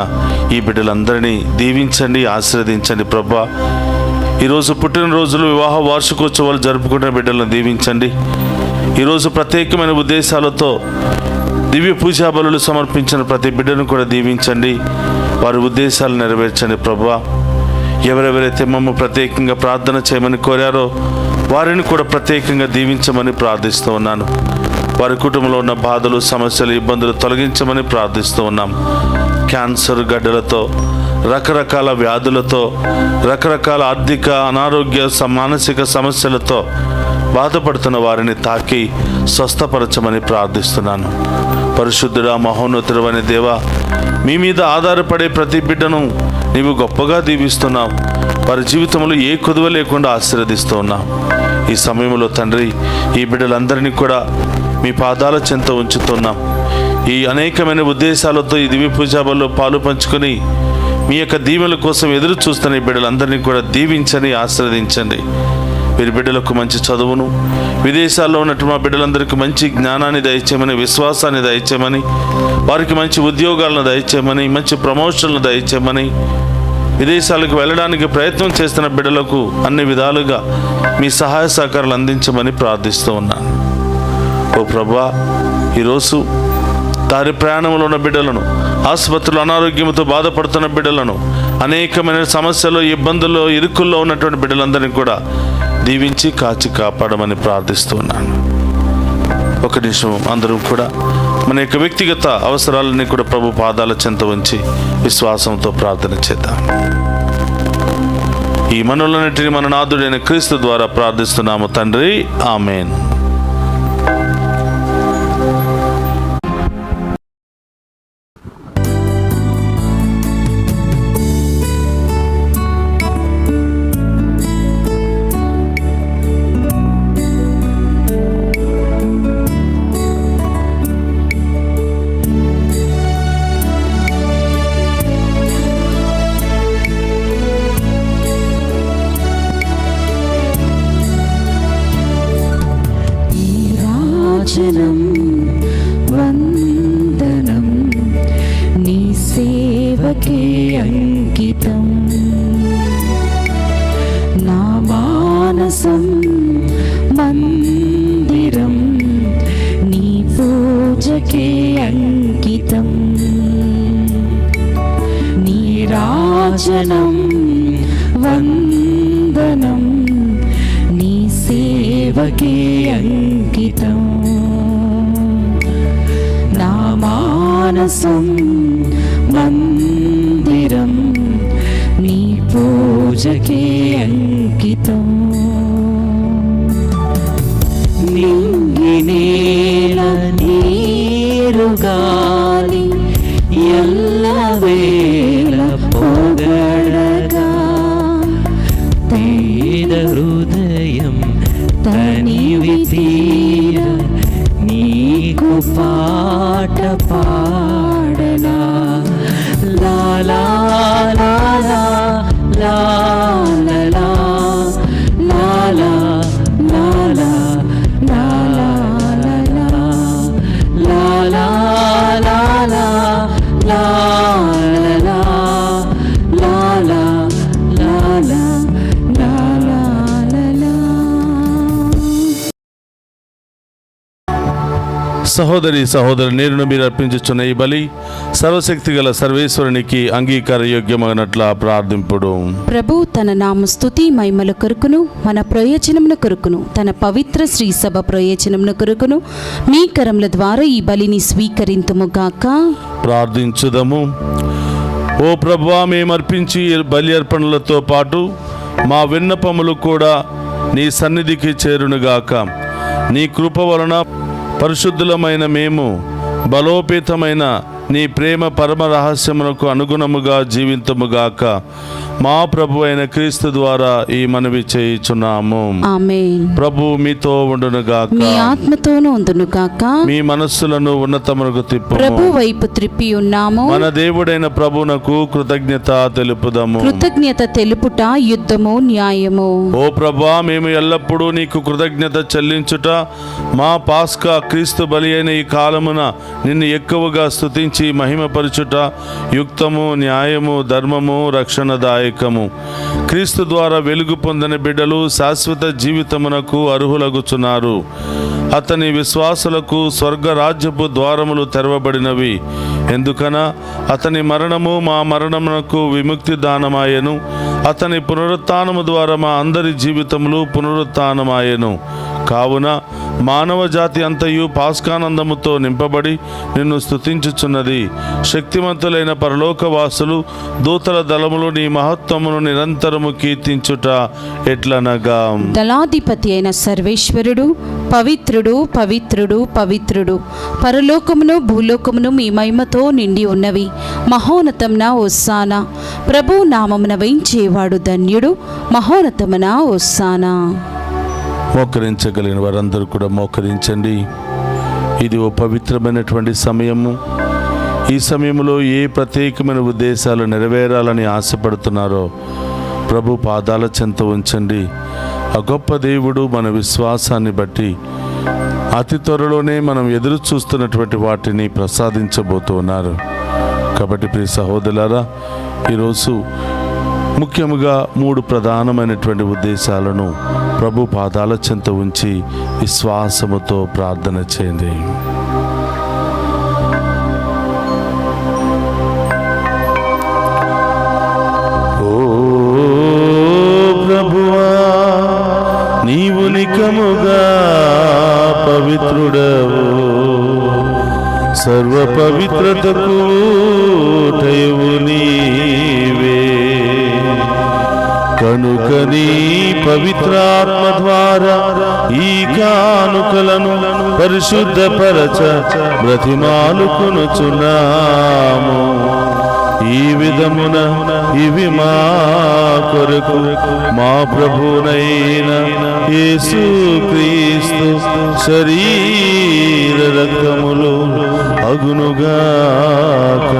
ఈ బిడ్డలందరినీ దీవించండి, ఆశీర్వదించండి ప్రభా. ఈరోజు పుట్టినరోజులు, వివాహ వార్షికోత్సవాలు జరుపుకునే బిడ్డలను దీవించండి. ఈరోజు ప్రత్యేకమైన ఉద్దేశాలతో దివ్య పూజా బలులు సమర్పించిన ప్రతి బిడ్డను కూడా దీవించండి, వారి ఉద్దేశాలు నెరవేర్చండి ప్రభా. ఎవరెవరైతే మమ్మ ప్రత్యేకంగా ప్రార్థన చేయమని కోరారో వారిని కూడా ప్రత్యేకంగా దీవించమని ప్రార్థిస్తూ ఉన్నాను. వారి కుటుంబంలో ఉన్న బాధలు, సమస్యలు, ఇబ్బందులు తొలగించమని ప్రార్థిస్తూ ఉన్నాం. క్యాన్సర్ గడ్డలతో, రకరకాల వ్యాధులతో, రకరకాల ఆర్థిక, అనారోగ్య, మానసిక సమస్యలతో బాధపడుతున్న వారిని తాకి స్వస్థపరచమని ప్రార్థిస్తున్నాను. పరిశుద్ధుడా, మహోన్నతుడు అనే దేవా, మీ మీద ఆధారపడే ప్రతి బిడ్డను నీవు గొప్పగా దీవిస్తున్నావు. వారి జీవితంలో ఏ కొదువ లేకుండా ఆశీర్వదిస్తూ ఉన్నావు. ఈ సమయంలో తండ్రి, ఈ బిడ్డలందరినీ కూడా మీ పాదాల చెంత ఉంచుతున్నాం. ఈ అనేకమైన ఉద్దేశాలతో ఈ దివ్య పూజాబల్లో పాలు పంచుకొని మీ యొక్క దీవెనల కోసం ఎదురు చూస్తున్న ఈ బిడ్డలందరినీ కూడా దీవించని, ఆశీర్వదించండి. వీరి బిడ్డలకు మంచి చదువును, విదేశాల్లో ఉన్నట్టు మా బిడ్డలందరికీ మంచి జ్ఞానాన్ని దయచేయమని, విశ్వాసాన్ని దయచేయమని, వారికి మంచి ఉద్యోగాలను దయచేయమని, మంచి ప్రమోషన్లు దయచేయమని, విదేశాలకు వెళ్ళడానికి ప్రయత్నం చేస్తున్న బిడ్డలకు అన్ని విధాలుగా మీ సహాయ సహకారాలు అందించమని ప్రార్థిస్తూ ఉన్నాను. ఓ ప్రభా, ఈరోజు దారి ప్రయాణంలో ఉన్న బిడ్డలను, ఆసుపత్రులు అనారోగ్యంతో బాధపడుతున్న బిడ్డలను, అనేకమైన సమస్యలు, ఇబ్బందుల్లో, ఇరుకుల్లో ఉన్నటువంటి బిడ్డలందరినీ కూడా దీవించి కాచి కాపాడమని ప్రార్థిస్తున్నాను. ఒక నిమిషం అందరూ కూడా మన యొక్క వ్యక్తిగత అవసరాలని కూడా ప్రభు పాదాల చెంత ఉంచి విశ్వాసంతో ప్రార్థన చేద్దాం. ఈ మనలన్నిటిని మన నాథుడైన క్రీస్తు ద్వారా ప్రార్థిస్తున్నాము తండ్రి, ఆమేన్. నీరాజనం వందనం నీ సేవకే అంకితం నా మానసం మందిరం నీ పూజకే అంకితం నీరాజనం వందనం నీ సేవకే అంకితం నా మానసం మందిరం నీ పూజకే అంకితం నింగినేల నీరుగాలి ఎల్లవేళ పొగడగా పేద హృదయం తనివి తీర నీకు పాట పాడనా లా లా లా లా లా లా లా లా లా లా లా లా లా లా లా లా సహోదరి సహోదరు నేను మీరు అర్పించుచున్న ఈ బలి సర్వశక్తి గల సర్వేశ్వరునికి అంగీకార యోగ్యమగినట్ల ప్రార్థింపుడు. ప్రభు తన నామ స్తుతి మహిమల కొరకును మన ప్రయోజనముల కొరకును తన పవిత్ర శ్రీ సభ ప్రయోజనముల కొరకును మీ కరముల ద్వారా ఈ బలిని స్వీకరింతుముగాక. ప్రార్థించుదము. ఓ ప్రభువా, మేము అర్పించి బలి అర్పణలతో పాటు మా విన్నపములు కూడా నీ సన్నిధికి చేరునుగాక. నీ కృప వలన పరిశుద్ధులమైన మేము బలోపేతమైన నీ ప్రేమ పరమ రహస్యమునకు అనుగుణముగా జీవింతముగాక. మా ప్రభు అయిన క్రీస్తు ద్వారా ఈ మనవి చేయుచున్నాము. ఆమేన్. ప్రభు మీతో ఉండునుగాక, మీ ఆత్మతోనూ ఉండునుగాక. మీ మనస్సులను ఉన్నతమునకు తిప్పుము. ప్రభు వైపు త్రిప్పి ఉన్నాము. మన దేవుడైన ప్రభునకు కృతజ్ఞత తెలుపుదము. కృతజ్ఞత తెలుపుట యుద్ధము న్యాయము. ఓ ప్రభువా, మేము ఎల్లప్పుడూ నీకు కృతజ్ఞత చెల్లించుట, మా పాస్కా క్రీస్తు బలి అయిన ఈ కాలమున నిన్ను ఎక్కువగా స్తుతించి మహిమపరచుట యుక్తము, న్యాయము, ధర్మము, రక్షణదాయకము. క్రీస్తు ద్వారా వెలుగు పొందిన బిడ్డలు శాశ్వత జీవితమునకు అర్హులగుచున్నారు. అతని విశ్వాసులకు స్వర్గరాజ్యపు ద్వారములు తెరవబడినవి. ఎందుకనా అతని మరణము మా మరణమునకు విముక్తి దానమాయెను. అతని పునరుత్థానము ద్వారా మా అందరి జీవితములు పునరుత్థానమాయెను. కావున మానవ జాతి అంతయు పాస్కానందముతో నింపబడి నిన్ను స్తుతించుచున్నది. శక్తిమంతులైన పరలోకవాసులు దూతల దళములు నీ మహత్వమును నిరంతరము కీర్తించుట ఎట్లనగా, దళాధిపతి అయిన సర్వేశ్వరుడు పవిత్రుడు పవిత్రుడు పవిత్రుడు, పరలోకమును భూలోకమును మీ మహిమతో నిండి ఉన్నవి. మహోన్నతమున హోసానా, ప్రభు నామమున వేయించేవాడు ధన్యుడు. మహోన్నతమున హోసానా. మోకరించగలిగిన వారందరూ కూడా మోకరించండి. ఇది ఓ పవిత్రమైనటువంటి సమయము. ఈ సమయంలో ఏ ప్రత్యేకమైన ఉద్దేశాలు నెరవేరాలని ఆశపడుతున్నారో ప్రభు పాదాల చెంత ఉంచండి. ఆ గొప్ప దేవుడు మన విశ్వాసాన్ని బట్టి అతి త్వరలోనే మనం ఎదురు చూస్తున్నటువంటి వాటిని ప్రసాదించబోతున్నారు. కాబట్టి ప్రియ సహోదరులారా, ఈరోజు ముఖ్యముగా 3 ప్రధానమైనటువంటి ఉద్దేశాలను ప్రభు పాదాల చెంత ఉంచి విశ్వాసముతో ప్రార్థన చేయండి. ఓ ప్రభువా, నీవు నికముగా పవిత్రుడవు, సర్వ పవిత్రతకు ఊటయు నీవే. కనుక నీ పవిత్రాత్మ ద్వారా ఈ కానుకలను పరిశుద్ధపరచ బ్రతిమాలుకొనుచున్నాము. ఈ విధమున ఇవి మా కొరకు మా ప్రభునైన యేసుక్రీస్తు శరీర రక్తములు అగునుగాక.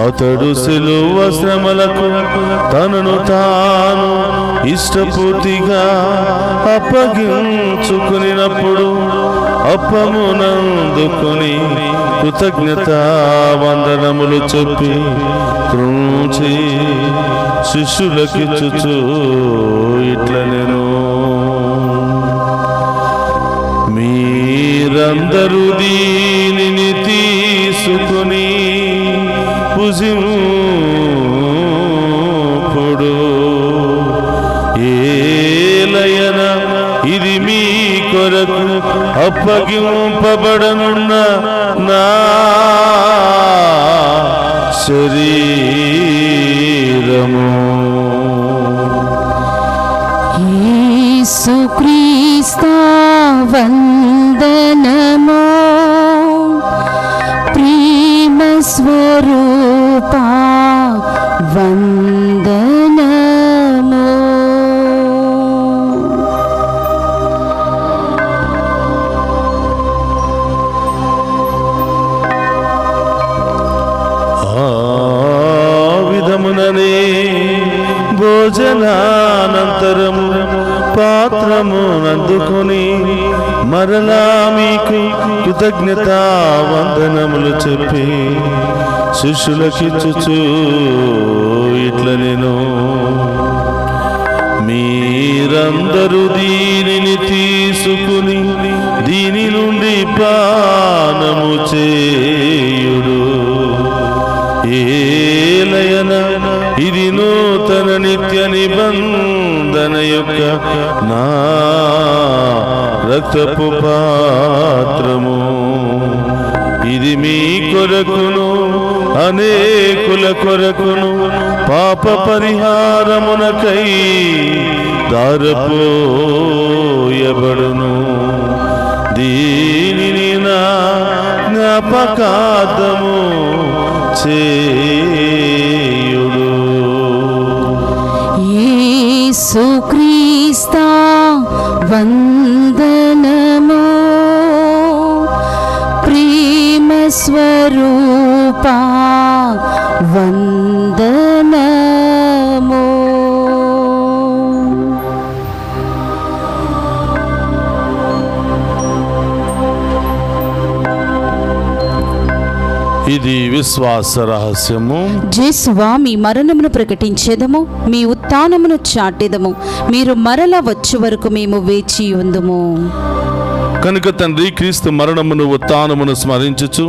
అతడు సిలువ శ్రమలకు తనను తాను ఇష్టపూర్తిగా అప్పగించుకునినప్పుడు అప్పమునందుకొని కృతజ్ఞతా వందనములు చెప్పి త్రుంచి శిష్యులకిచ్చుచు ఇట్లనెను, మీరందరూ దీనిని తీసుకుని భుజింపుడు, ఏలయన ఇది మీ కొరకు అప్పగింపబడనున్న నా శరీరము. యేసుక్రీస్తు వందనము, ప్రేమ స్వరూపా వందనము. ఆ విధముననే భోజనానంతరము పాత్రమునందుకొని మరలా మీకు కృతజ్ఞతా వందనములు చెప్పి శిష్యులకిచ్చుచు ఇట్లనెను, మీరందరూ దీనిని తీసుకుని దీని నుండి పానము చేయుడు, ఏలయన ఇది నూతన నిత్య నిబంధన యొక్క నా రక్తపు పాత్రము. ఇది మీ కొరకును అనేకుల కొరకును పాప పరిహారమునకై దారపోయబడును. దీనిని నా జ్ఞాపకార్థము చేయుడు. యేసుక్రీస్తు వందనము, ప్రేమ స్వరూపా వందనము. ఇది విశ్వాస రహస్యము. జేసువా, మీ మరణమును ప్రకటించేదము, మీ ఉత్థానమును చాటెదము. మీరు మరల వచ్చు వరకు మేము వేచి ఉందుము. కనుక తండ్రి, క్రీస్తు మరణమును ఉత్థానమును స్మరించుచు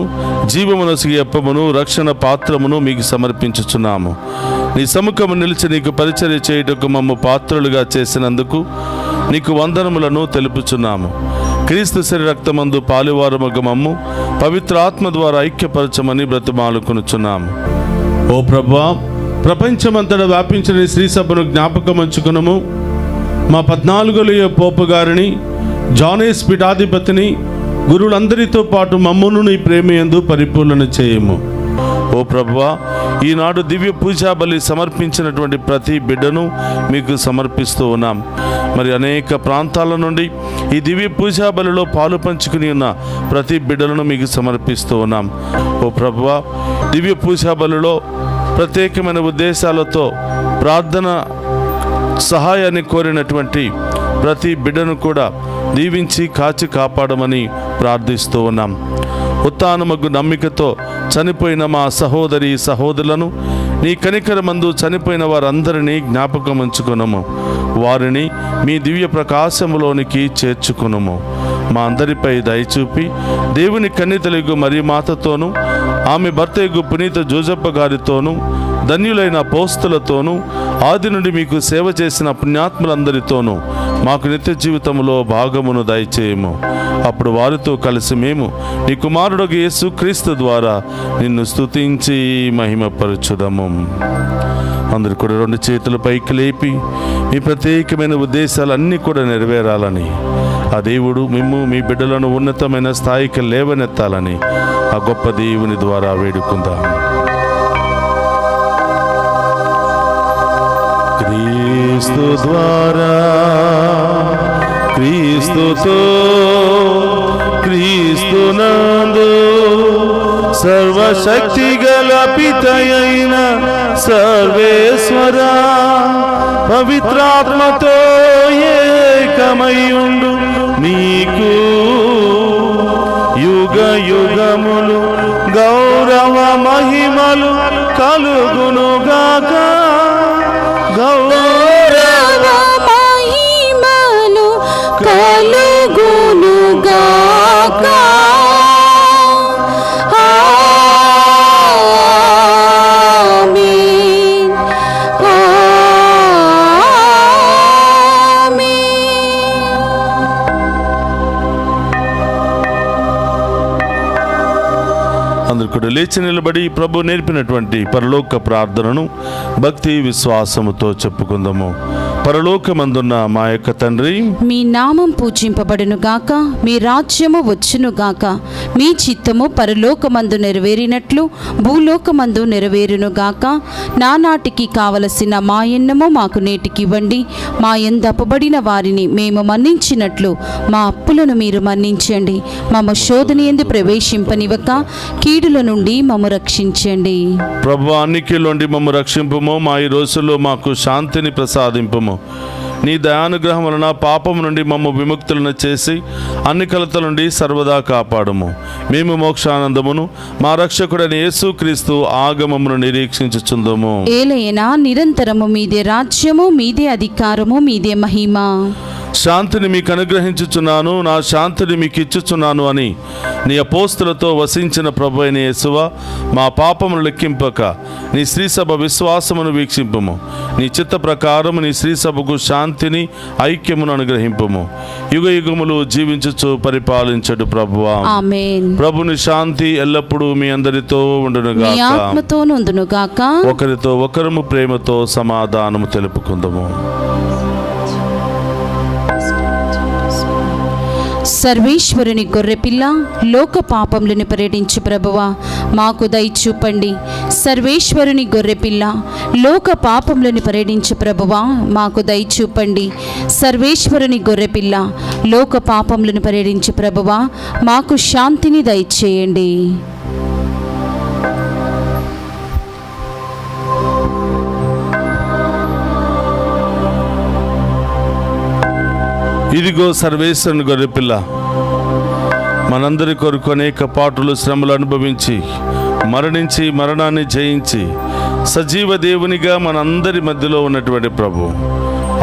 జీవమునొసగి అప్పమును రక్షణ పాత్రమును మీకు సమర్పించుచున్నాము. నీ సముఖము నిలిచి నీకు పరిచర్య చేయుటకు మమ్ము పాత్రులుగా చేసినందుకు నీకు వందనములను తెలుపుచున్నాము. క్రీస్తు శరీర రక్తమందు పాలువారమగు మమ్ము పవిత్ర ఆత్మ ద్వారా ఐక్యపరచమని బ్రతిమాలుకొనుచున్నాము. ఓ ప్రభువా, ప్రపంచమంతటా వ్యాపించిన శ్రీ సభను జ్ఞాపకం ఉంచుకునము. మా 14వ పోపు గారిని, జానేస్ పీఠాధిపతిని, గురువులందరితో పాటు మమ్మును నీ ప్రేమయందు పరిపూర్ణ చేయము. ఓ ప్రభువా, ఈనాడు దివ్య పూజా బలి సమర్పించినటువంటి ప్రతి బిడ్డను మీకు సమర్పిస్తూ ఉన్నాం. మరి అనేక ప్రాంతాల నుండి ఈ దివ్య పూజా బలిలో పాలు పంచుకుని ఉన్న ప్రతి బిడ్డలను మీకు సమర్పిస్తూ ఉన్నాం. ఓ ప్రభువా, దివ్య పూజా బలిలో ప్రత్యేకమైన ఉద్దేశాలతో ప్రార్థన సహాయాన్ని కోరినటువంటి ప్రతి బిడ్డను కూడా దీవించి కాచి కాపాడమని ప్రార్థిస్తూ ఉన్నాం. ఉత్థానమగు నమ్మికతో చనిపోయిన మా సహోదరి సహోదరులను నీ కనికరమందు చనిపోయిన వారందరినీ జ్ఞాపకం ఉంచుకునము. వారిని మీ దివ్య ప్రకాశములోనికి చేర్చుకునము. మా అందరిపై దయచూపి దేవుని కన్యతలగు మరి మాతతోనూ ఆమె భర్తయగు పునీత జోజప్ప గారితోనూ ధన్యులైన అపోస్తలతోనూ ఆది నుండి మీకు సేవ చేసిన పుణ్యాత్ములందరితోనూ మాకు నిత్య జీవితంలో భాగమును దయచేయము. అప్పుడు వారితో కలిసి మేము నీ కుమారుడు యేసు క్రీస్తు ద్వారా నిన్ను స్తుతించి మహిమపరచుదము. అందరు కూడా 2 చేతుల పైకి లేపి మీ ప్రత్యేకమైన ఉద్దేశాలన్నీ కూడా నెరవేరాలని, ఆ దేవుడు మిమ్ము మీ బిడ్డలను ఉన్నతమైన స్థాయికి లేవనెత్తాలని ఆ గొప్ప దేవుని ద్వారా వేడుకుందాం. క్రీస్తు ద్వారా క్రీస్తుతో క్రీస్తునందు సర్వశక్తి గల పితయైన సర్వేశ్వర పవిత్రాత్మతో ఏకమయుండు నీకు యుగ యుగములు గౌరవ మహిమలు కలుగునుగాక. గౌరవ మహిమలు కలుగునుగాక. ఆమేన్. ఆమేన్. అందరు కూడా లేచి నిలబడి ప్రభు నేర్పినటువంటి పరలోక ప్రార్థనను భక్తి విశ్వాసముతో చెప్పుకుందాము. పరలోకమందున్న మా యొక్క తండ్రి, మీ నామం పూజింపబడును గాక, మీ రాజ్యము వచ్చును గాక, మీ చిత్తము పరలోకమందు నెరవేరినట్లు భూలోకమందు నెరవేరును గాక. నానాటికి కావలసిన మా ఎన్నము మాకు నేటికి ఇవ్వండి. మా యందు అప్పబడిన వారిని మేము మన్నించినట్లు మా అప్పులను మీరు మన్నించండి. మమ్మ శోధన యందు ప్రవేశింపనివ్వక కీడుల నుండి మమ్ము రక్షించండి. ప్రభు అన్నికిలోండి మమ్ము రక్షింపుము. మా ఈ రోజుల్లో మాకు శాంతిని ప్రసాదింపుము. నీ దయానుగ్రహం వలన పాపము నుండి మమ్ము విముక్తులను చేసి అన్ని కలతల నుండి సర్వదా కాపాడుము. మేము మోక్షానందమును మా రక్షకుడైన యేసుక్రీస్తు ఆగమమును నిరీక్షించుచుందుము. ఏలైనా నిరంతరము మీదే రాజ్యము, మీదే అధికారము, మీదే మహిమ. శాంతిని మీకు అనుగ్రహించుచున్నాను, నా శాంతిని మీకు ఇచ్చుచున్నాను అని నీ అపోస్తులతో వసించిన ప్రభు అయిన యేసువా, మా పాపమును లెక్కింపక నీ శ్రీసభ విశ్వాసమును వీక్షింపుము. నీ చిత్త ప్రకారము నీ శ్రీసభకు శాంతిని ఐక్యమును అనుగ్రహింపుము. యుగ యుగములు జీవించుచు పరిపాలించడు ప్రభువా. ఆమేన్. ప్రభుని శాంతి ఎల్లప్పుడూ మీ అందరితో మీ ఉండునుగాక. ఆత్మతోనుందునుగాక. ఒకరితో ఒకరము ప్రేమతో సమాధానము తెలుపుకుందాము. సర్వేశ్వరుని గొర్రెపిల్ల, లోక పాపములను పర్యటించు ప్రభువా, మాకు దయచూపండి. సర్వేశ్వరుని గొర్రెపిల్ల, లోక పాపములను పర్యటించు ప్రభువా, మాకు దయచూపండి. సర్వేశ్వరుని గొర్రెపిల్ల, లోక పాపములను పర్యటించు ప్రభువా, మాకు శాంతిని దయచేయండి. ఇదిగో సర్వేశ్వరుని గొర్రెపిల్ల, మనందరి కొరకు అనేక పాటులు శ్రమలు అనుభవించి మరణించి మరణాన్ని జయించి సజీవ దేవునిగా మనందరి మధ్యలో ఉన్నటువంటి ప్రభు,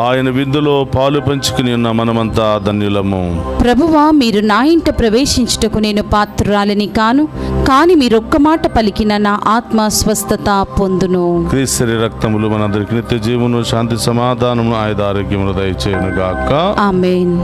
ఆయన విందులో పాలు పంచుకుని ఉన్న మనమంతా ధన్యులము. ప్రభువా, మీరు నా ఇంట ప్రవేశించుటకు నేను పాత్రురాలిని కాను, కానీ మీరొక్క మాట పలికిన నా ఆత్మ స్వస్థత పొందును. క్రీస్తు రక్తములు మనందరికి నిత్య జీవమును, శాంతి సమాధానమును, ఆయుధ ఆరోగ్యమును దయచేయును గాక. ఆమేన్.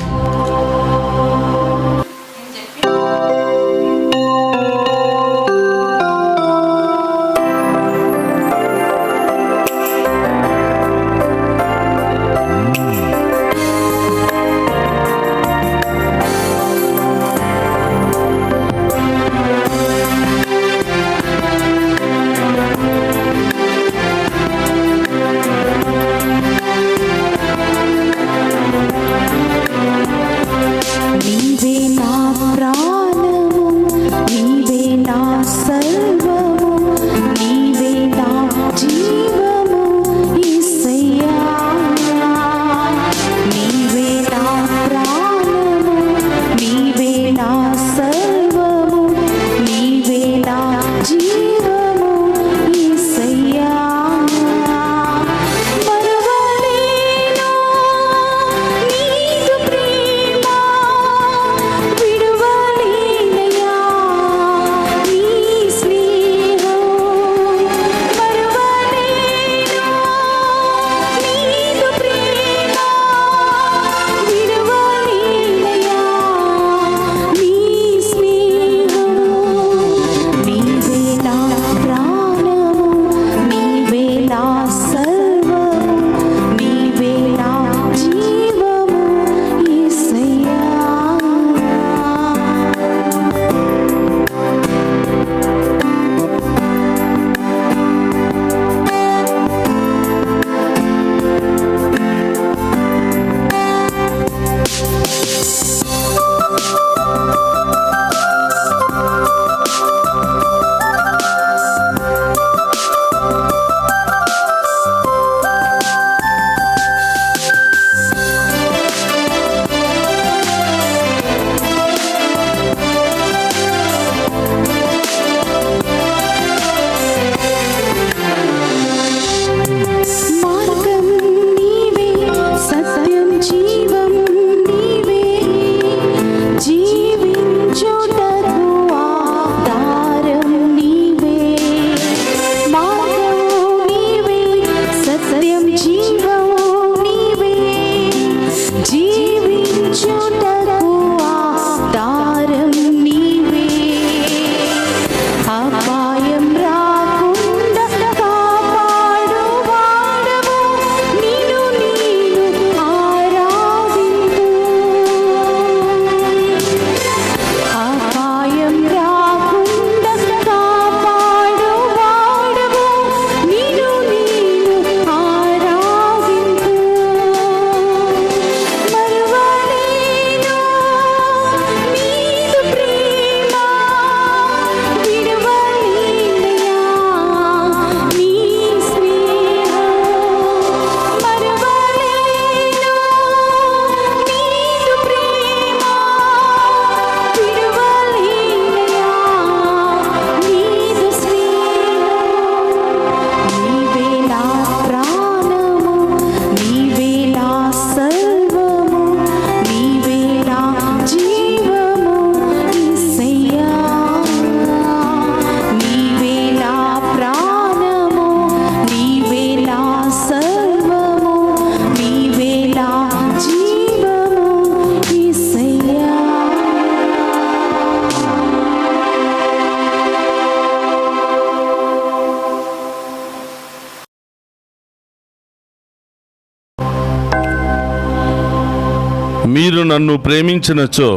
మీరు నన్ను ప్రేమించినచో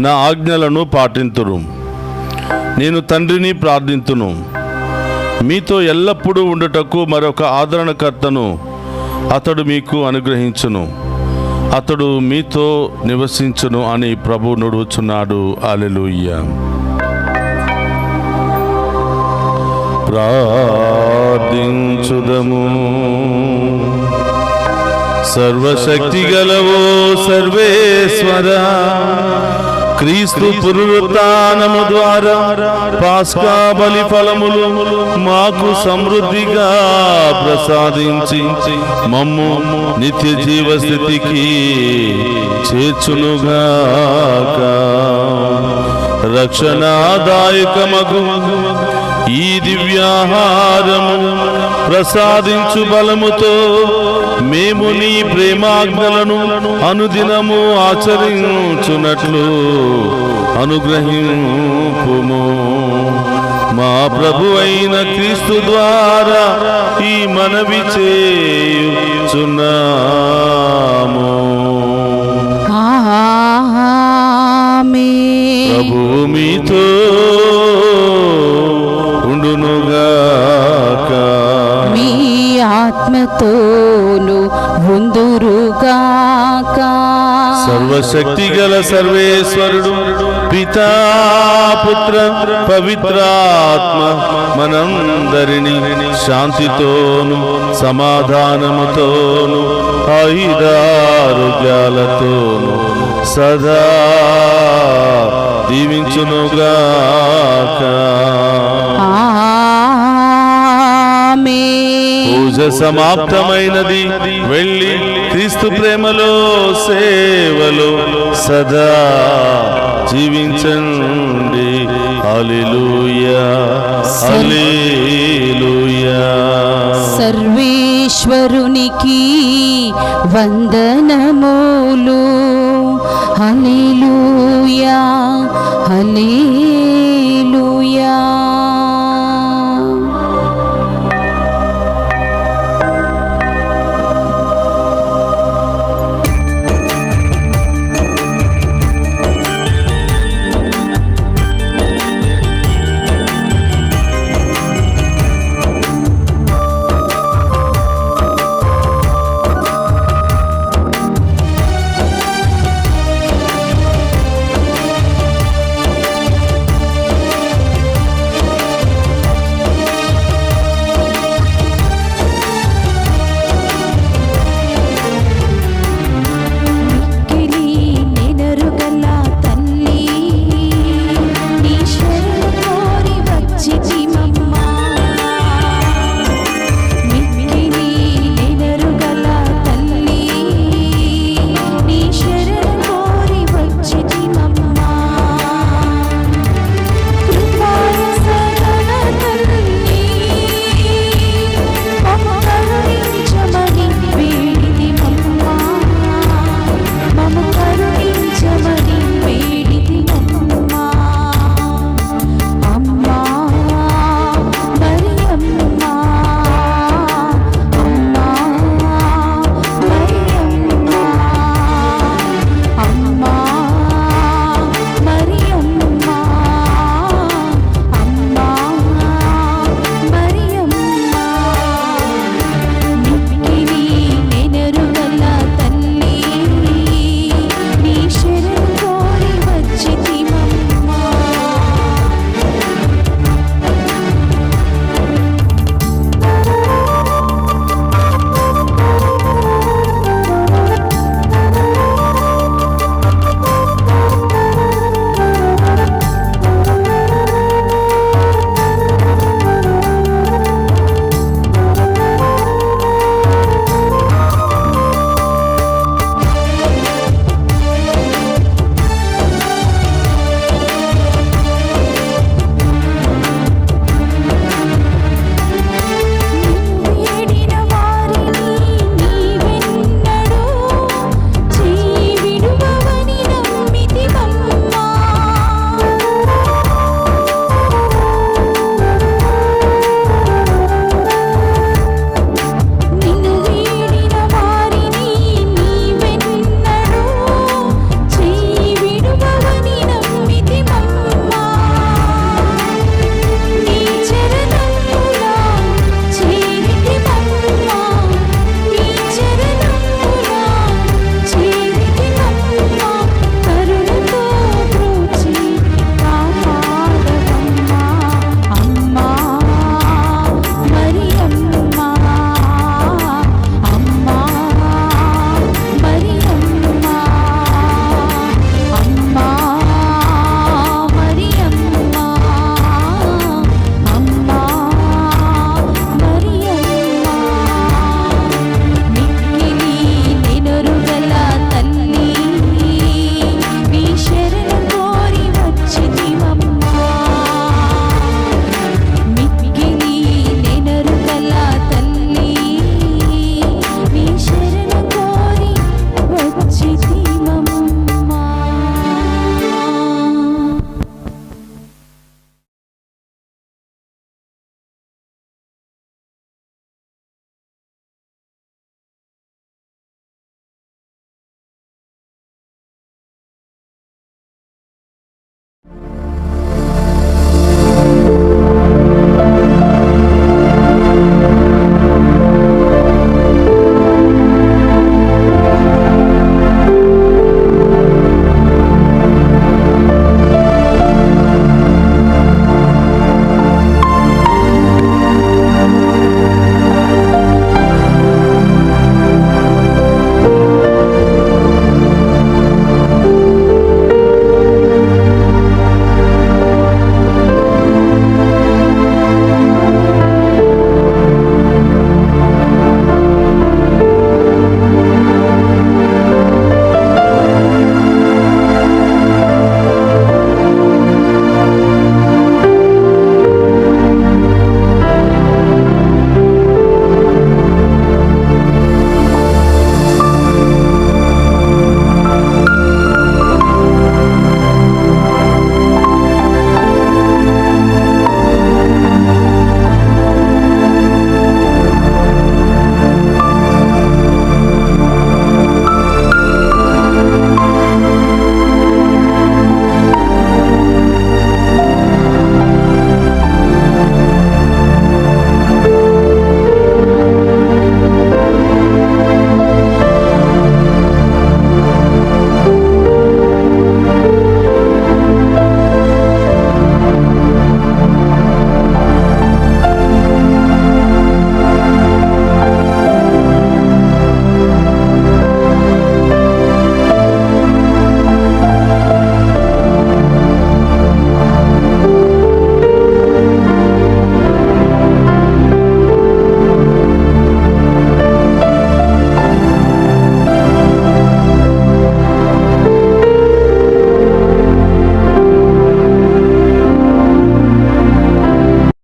నా ఆజ్ఞలను పాటింతురు. నేను తండ్రిని ప్రార్థింతును, మీతో ఎల్లప్పుడూ ఉండుటకు మరొక ఆదరణకర్తను అతడు మీకు అనుగ్రహించును, అతడు మీతో నివసించును అని ప్రభు నుడుచున్నాడు. హల్లెలూయా. ప్రార్థించుదము. సర్వశక్తి గలవో సర్వేశ్వర, క్రీస్తు పునరుత్థానము ద్వారా పాస్కా బలి ఫలములు మాకు సమృద్ధిగా ప్రసాదించి మమ్ము నిత్య జీవ స్థితికి చేర్చునుగాక. రక్షణాదాయకమగు ఈ దివ్యాహారము ప్రసాదించు బలముతో మేము నీ ప్రేమాజ్ఞలను అనుదినము ఆచరించునట్లు అనుగ్రహింపుము. మా ప్రభు అయిన క్రీస్తు ద్వారా ఈ మనవి చేయుచున్నాము. ఆమేన్. ప్రభువు మీతో ఉండునుగాక. మీ ఆత్మతోను ఉందురుగాక. సర్వశక్తి గల సర్వేశ్వరుడు పితా పుత్ర పవిత్రాత్మ మనందరినీ శాంతితోను సమాధానముతోను ఆయురారోగ్యాలతోను సదా దీవించునుగాక. పూజ సమాప్తమైనది. వెళ్ళి క్రీస్తు ప్రేమలో సేవలో సదా జీవించండి. హల్లెలూయా, హల్లెలూయా. సర్వేశ్వరునికి వందనములు. హల్లెలూయా, హల్లెలూయా.